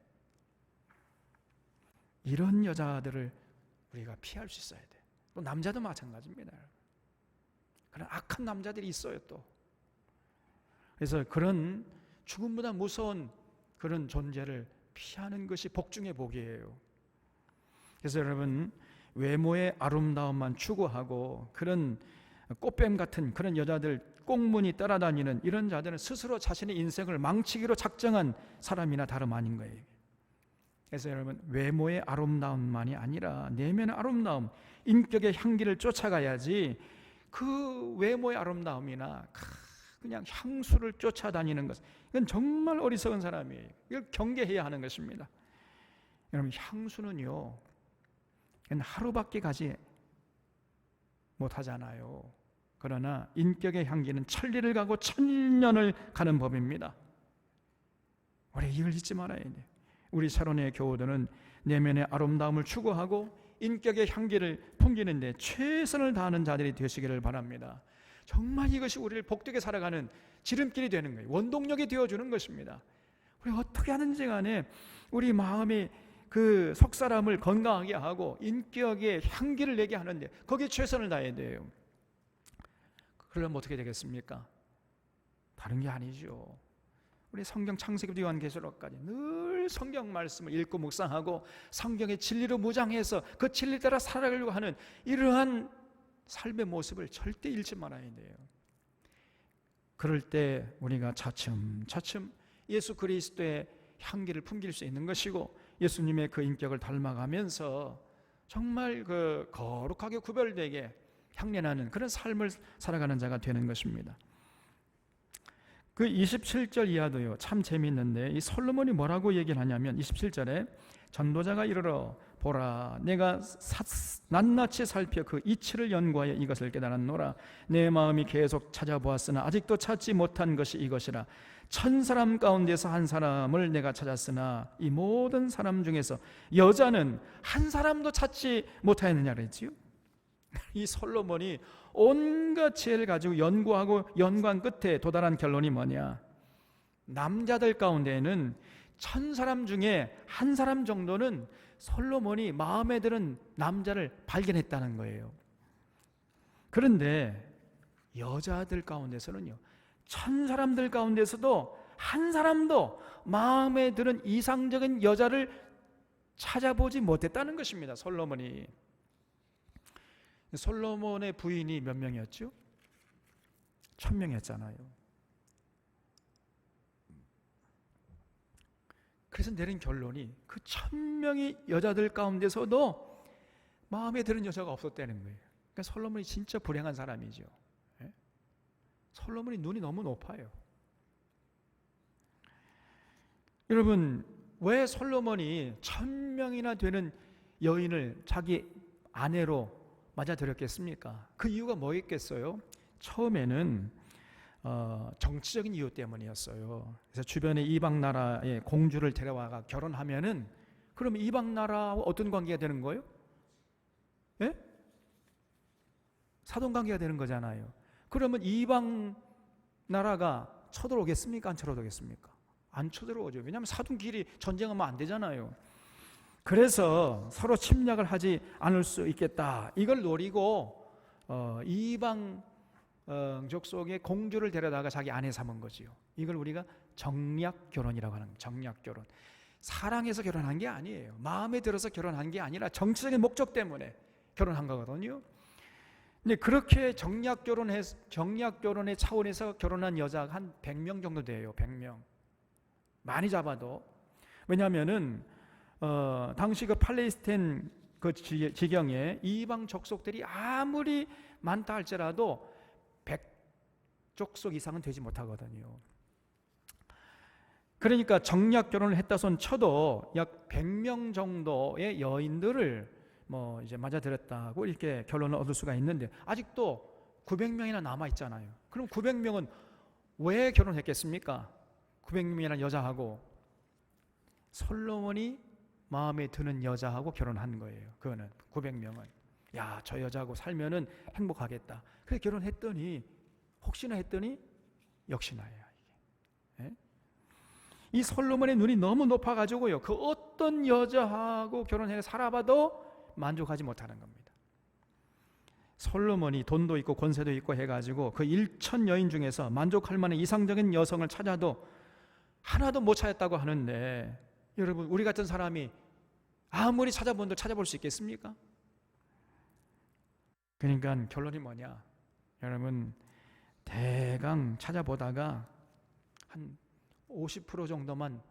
이런 여자들을 우리가 피할 수 있어야 돼. 또 남자도 마찬가지입니다. 그런 악한 남자들이 있어요 또. 그래서 그런 죽음보다 무서운 그런 존재를 피하는 것이 복중의 복이에요. 그래서 여러분, 외모의 아름다움만 추구하고 그런 꽃뱀 같은 그런 여자들 꽁무니 따라다니는 이런 자들은 스스로 자신의 인생을 망치기로 작정한 사람이나 다름 아닌 거예요. 그래서 여러분, 외모의 아름다움만이 아니라 내면의 아름다움, 인격의 향기를 쫓아가야지 그 외모의 아름다움이나 그냥 향수를 쫓아다니는 것, 이건 정말 어리석은 사람이에요. 이걸 경계해야 하는 것입니다. 여러분, 향수는요, 하루밖에 가지 못하잖아요. 그러나 인격의 향기는 천리를 가고 천년을 가는 법입니다. 우리 이걸 잊지 말아야 돼요. 우리 sharon의 교우들은 내면의 아름다움을 추구하고 인격의 향기를 풍기는데 최선을 다하는 자들이 되시기를 바랍니다. 정말 이것이 우리를 복되게 살아가는 지름길이 되는 거예요. 원동력이 되어주는 것입니다. 우리 어떻게 하든지 간에 우리 마음의 그 속사람을 건강하게 하고 인격의 향기를 내게 하는데 거기에 최선을 다해야 돼요. 그러려면 어떻게 되겠습니까? 다른 게 아니죠. 우리 성경 창세기부터 요한계시록까지 늘 성경 말씀을 읽고 묵상하고 성경의 진리로 무장해서 그 진리 따라 살아가려고 하는 이러한 삶의 모습을 절대 잃지 말아야 돼요. 그럴 때 우리가 차츰차츰 예수 그리스도의 향기를 풍길 수 있는 것이고 예수님의 그 인격을 닮아가면서 정말 그 거룩하게 구별되게 향내나는 그런 삶을 살아가는 자가 되는 것입니다. 그 27절 이하도요, 참 재미있는데 이 솔로몬이 뭐라고 얘기를 하냐면 27절에 전도자가 이르러 보라, 내가 낱낱이 살펴 그 이치를 연구하여 이것을 깨달았노라. 내 마음이 계속 찾아보았으나 아직도 찾지 못한 것이 이것이라. 1000사람 가운데서 한 사람을 내가 찾았으나 이 모든 사람 중에서 여자는 한 사람도 찾지 못하였느냐 그랬지요. 이 솔로몬이 온갖 지혜를 가지고 연구하고 연구한 끝에 도달한 결론이 뭐냐? 남자들 가운데는 1000사람 중에 한 사람 정도는 솔로몬이 마음에 드는 남자를 발견했다는 거예요. 그런데 여자들 가운데서는요, 1000사람들 가운데서도 한 사람도 마음에 드는 이상적인 여자를 찾아보지 못했다는 것입니다. 솔로몬이. 솔로몬의 부인이 몇 명이었죠? 1000명이었잖아요. 그래서 내린 결론이 그 1000명의 여자들 가운데서도 마음에 드는 여자가 없었다는 거예요. 그러니까 솔로몬이 진짜 불행한 사람이죠. 솔로몬이 눈이 너무 높아요. 여러분, 왜 솔로몬이 1000명이나 되는 여인을 자기 아내로 맞아들였겠습니까? 그 이유가 뭐였겠어요? 처음에는 정치적인 이유 때문이었어요. 그래서 주변의 이방 나라의 공주를 데려와가 결혼하면은 그러면 이방 나라와 어떤 관계가 되는 거예요? 예? 사돈 관계가 되는 거잖아요. 그러면 이방 나라가 쳐들어오겠습니까? 안 쳐들어오겠습니까? 안 쳐들어오죠. 왜냐하면 사돈끼리 전쟁하면 안 되잖아요. 그래서 서로 침략을 하지 않을 수 있겠다. 이걸 노리고 이방 족속의 공주를 데려다가 자기 아내 삼은 거지요. 이걸 우리가 정략 결혼이라고 하는 거예요. 정략 결혼. 사랑해서 결혼한 게 아니에요. 마음에 들어서 결혼한 게 아니라 정치적인 목적 때문에 결혼한 거거든요. 근데 그렇게 정략 결혼의 차원에서 결혼한 여자가 한 100명 정도 돼요. 100명. 많이 잡아도. 왜냐하면은 당시 그 팔레스타인 그 지경에 이방 족속들이 아무리 많다 할지라도 100족속 이상은 되지 못하거든요. 그러니까 정략 결혼을 했다 손 쳐도 약 100명 정도의 여인들을 뭐 이제 맞아들였다고 이렇게 결론을 얻을 수가 있는데 아직도 900명이나 남아 있잖아요. 그럼 900명은 왜 결혼했겠습니까? 900명이라는 여자하고 솔로몬이 마음에 드는 여자하고 결혼한 거예요. 그거는 900명은 야, 저 여자하고 살면은 행복하겠다. 그래서 결혼했더니 혹시나 했더니 역시나야 이게. 예? 이 솔로몬의 눈이 너무 높아가지고요. 그 어떤 여자하고 결혼해 살아봐도 만족하지 못하는 겁니다. 솔로몬이 돈도 있고 권세도 있고 해가지고 그 1000 여인 중에서 만족할 만한 이상적인 여성을 찾아도 하나도 못 찾았다고 하는데 여러분, 우리 같은 사람이 아무리 찾아본들 찾아볼 수 있겠습니까? 그러니까 결론이 뭐냐? 여러분, 대강 찾아보다가 한 50% 정도만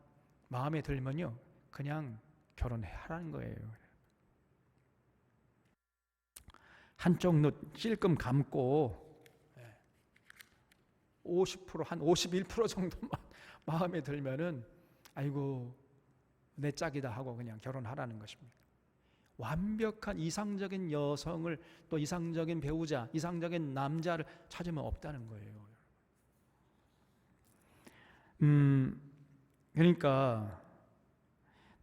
마음에 들면요, 그냥 결혼하라는 거예요. 한쪽 눈 찔끔 감고 50%, 한 51% 정도만 마음에 들면은 아이고 내 짝이다 하고 그냥 결혼하라는 것입니다. 완벽한 이상적인 여성을 또 이상적인 배우자, 이상적인 남자를 찾으면 없다는 거예요. 그러니까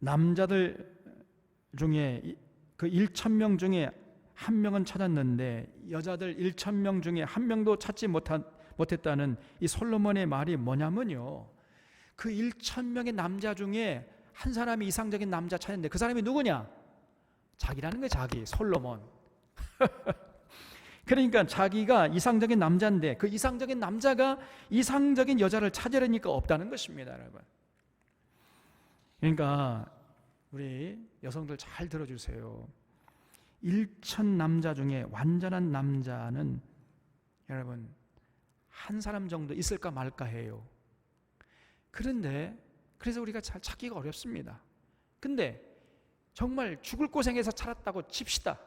남자들 중에 그 1000명 중에 한 명은 찾았는데 여자들 1000명 중에 한 명도 찾지 못했다는 이 솔로몬의 말이 뭐냐면요, 그 1000명의 남자 중에 한 사람이 이상적인 남자 찾았는데 그 사람이 누구냐? 자기라는 거예요. 자기, 솔로몬. 그러니까 자기가 이상적인 남자인데 그 이상적인 남자가 이상적인 여자를 찾으려니까 없다는 것입니다, 여러분. 그러니까 우리 여성들 잘 들어주세요. 1000 남자 중에 완전한 남자는 여러분 한 사람 정도 있을까 말까 해요. 그런데 그래서 우리가 잘 찾기가 어렵습니다. 근데 정말 죽을 고생해서 찾았다고 칩시다.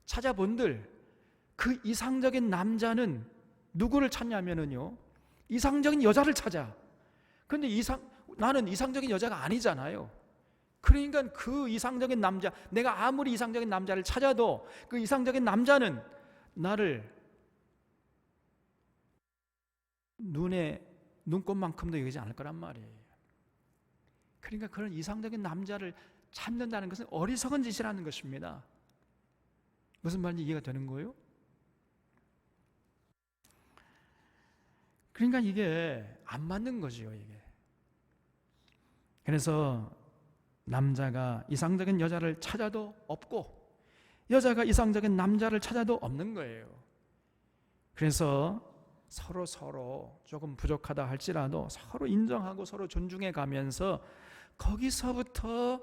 찾아본들 그 이상적인 남자는 누구를 찾냐면은요, 이상적인 여자를 찾아. 근데 나는 이상적인 여자가 아니잖아요. 그러니까 그 이상적인 남자, 내가 아무리 이상적인 남자를 찾아도 그 이상적인 남자는 나를 눈꼽만큼도 여기지 않을 거란 말이에요. 그러니까 그런 이상적인 남자를 찾는다는 것은 어리석은 짓이라는 것입니다. 무슨 말인지 이해가 되는 거예요? 그러니까 이게 안 맞는 거지요, 이게. 그래서 남자가 이상적인 여자를 찾아도 없고 여자가 이상적인 남자를 찾아도 없는 거예요. 그래서 서로 조금 부족하다 할지라도 서로 인정하고 서로 존중해 가면서 거기서부터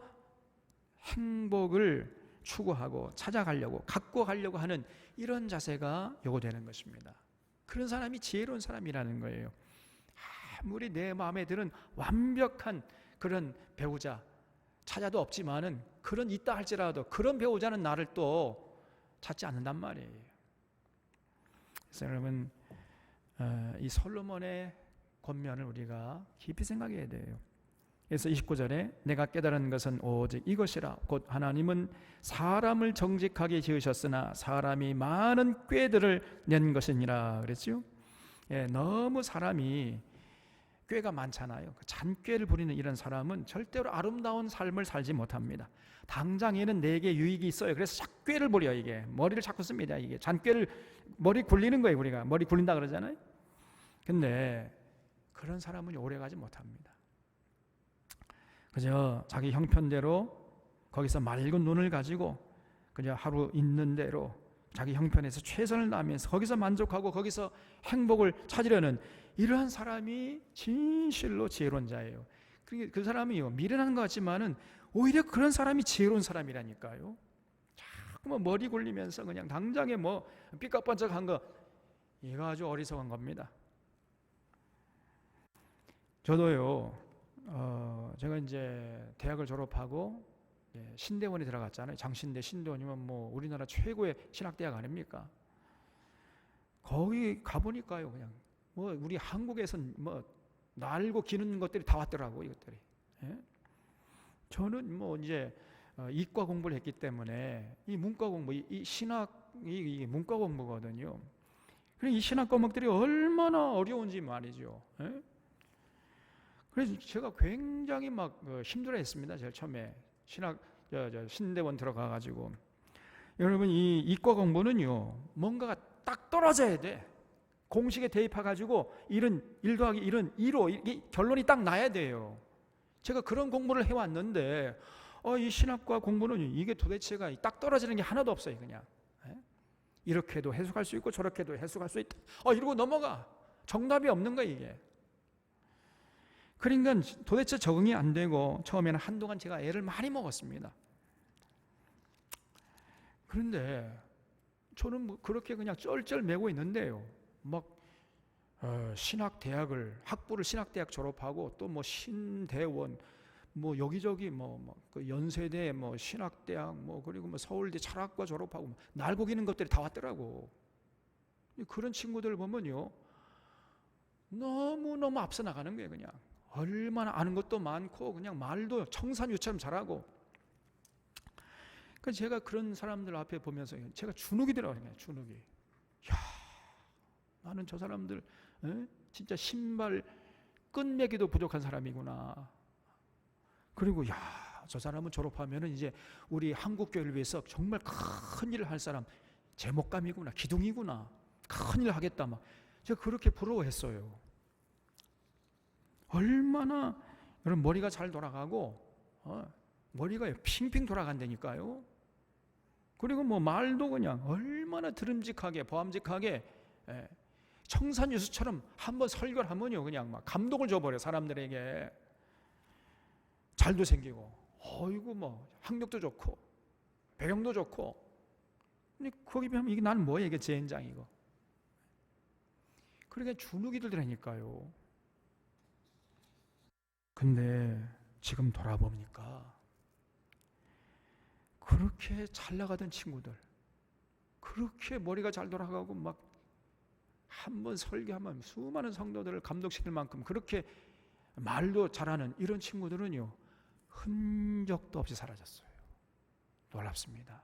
행복을 추구하고 찾아가려고 갖고 가려고 하는 이런 자세가 요구되는 것입니다. 그런 사람이 지혜로운 사람이라는 거예요. 아무리 내 마음에 드는 완벽한 그런 배우자 찾아도 없지만은 그런 있다 할지라도 그런 배우자는 나를 또 찾지 않는단 말이에요. 그래서 여러분, 이 솔로몬의 권면을 우리가 깊이 생각해야 돼요. 그래서 29절에 내가 깨달은 것은 오직 이것이라 곧 하나님은 사람을 정직하게 지으셨으나 사람이 많은 꾀들을 낸 것이니라 그랬죠. 예, 너무 사람이 꾀가 많잖아요. 잔꾀를 부리는 이런 사람은 절대로 아름다운 삶을 살지 못합니다. 당장에는 내게 유익이 있어요. 그래서 자꾸 꾀를 부려. 이게 머리를 자꾸 씁니다. 이게 잔꾀를 머리 굴리는 거예요. 우리가 머리 굴린다 그러잖아요. 근데 그런 사람은 오래가지 못합니다. 그저 자기 형편대로 거기서 맑은 눈을 가지고 그저 하루 있는 대로 자기 형편에서 최선을 다하면서 거기서 만족하고 거기서 행복을 찾으려는 이러한 사람이 진실로 지혜로운 자예요. 그 사람이요, 미련한 것 같지만은 오히려 그런 사람이 지혜로운 사람이라니까요. 자꾸 머리 굴리면서 그냥 당장에 삐까뻔쩍한 거, 이거 아주 어리석은 겁니다. 저도요, 제가 이제 대학을 졸업하고 신대원에 들어갔잖아요. 장신대 신대원이면 우리나라 최고의 신학대학 아닙니까? 거기 가보니까요, 그냥 우리 한국에선 날고 기는 것들이 다 왔더라고, 이것들이. 예? 저는 이제 이과 공부를 했기 때문에 이 문과 공부, 이 신학이 문과 공부거든요. 그래서 이 신학 과목들이 얼마나 어려운지 말이죠. 예? 그래서 제가 굉장히 힘들어했습니다. 제일 처음에 신대원 들어가가지고. 여러분, 이 이과 공부는요, 뭔가가 딱 떨어져야 돼. 공식에 대입해가지고 1 더하기 1은 2로 결론이 딱 나야 돼요. 제가 그런 공부를 해왔는데 이 신학과 공부는 이게 도대체가 딱 떨어지는 게 하나도 없어요. 그냥 이렇게도 해석할 수 있고 저렇게도 해석할 수 있다. 이러고 넘어가. 정답이 없는 거야 이게. 그러니까 도대체 적응이 안 되고 처음에는 한동안 제가 애를 많이 먹었습니다. 그런데 저는 그렇게 그냥 쩔쩔 매고 있는데요. 신학대학을 학부를 신학대학 졸업하고 또 신대원 여기저기 그 연세대 신학대학 그리고 서울대 철학과 졸업하고 날고 기는 것들이 다 왔더라고. 그런 친구들 보면요, 너무 앞서 나가는 거예요. 그냥 얼마나 아는 것도 많고 그냥 말도 청산유처럼 잘하고. 그러니까 제가 그런 사람들 앞에 보면서 제가 주눅이 들어가요. 주눅이. 야, 나는 저 사람들 진짜 신발 끈매기도 부족한 사람이구나. 그리고 저 사람은 졸업하면은 이제 우리 한국교회를 위해서 정말 큰 일을 할 사람, 제목감이구나, 기둥이구나, 큰 일 하겠다. 제가 그렇게 부러워했어요. 얼마나 여러분 머리가 잘 돌아가고 머리가 핑핑 돌아간다니까요. 그리고 말도 그냥 얼마나 드름직하게 보암직하게 청산유수처럼 한번 설교를 하면요 그냥 감동을 줘버려. 사람들에게 잘도 생기고 학력도 좋고 배경도 좋고. 근데 거기 보면 이게 나는 뭐야, 이게 젠장이고. 그러니까 주눅이 들더라니까요. 근데 지금 돌아보니까 그렇게 잘 나가던 친구들, 그렇게 머리가 잘 돌아가고 한번 설교하면 수많은 성도들을 감동시킬 만큼 그렇게 말도 잘하는 이런 친구들은요, 흔적도 없이 사라졌어요. 놀랍습니다.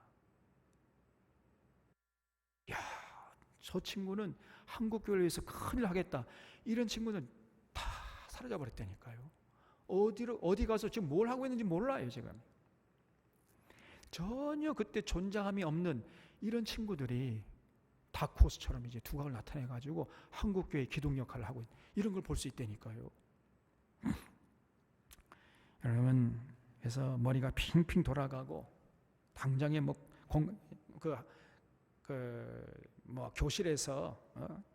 저 친구는 한국교회를 위해서 큰일 하겠다, 이런 친구는 다 사라져버렸다니까요. 어디 가서 지금 뭘 하고 있는지 몰라요. 지금 전혀 그때 존재감이 없는 이런 친구들이 다크호스처럼 이제 두각을 나타내가지고 한국교회의 기둥 역할을 하고 이런 걸 볼 수 있다니까요. 여러분, 그래서 머리가 핑핑 돌아가고 당장에 교실에서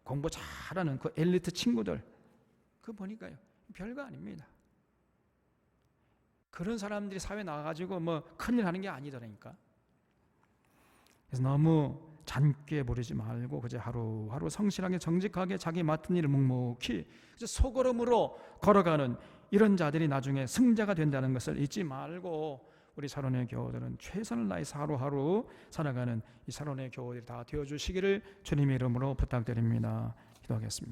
공부 잘하는 그 엘리트 친구들, 그거 보니까요 별거 아닙니다. 그런 사람들이 사회에 나가가지고 큰일 하는 게 아니더라니까. 그래서 너무 잔꾀 부리지 말고 그저 하루하루 성실하게 정직하게 자기 맡은 일을 묵묵히 소걸음으로 걸어가는 이런 자들이 나중에 승자가 된다는 것을 잊지 말고 우리 사론의 교우들은 최선을 다해서 하루하루 살아가는 이 사론의 교우들이 다 되어주시기를 주님의 이름으로 부탁드립니다. 기도하겠습니다.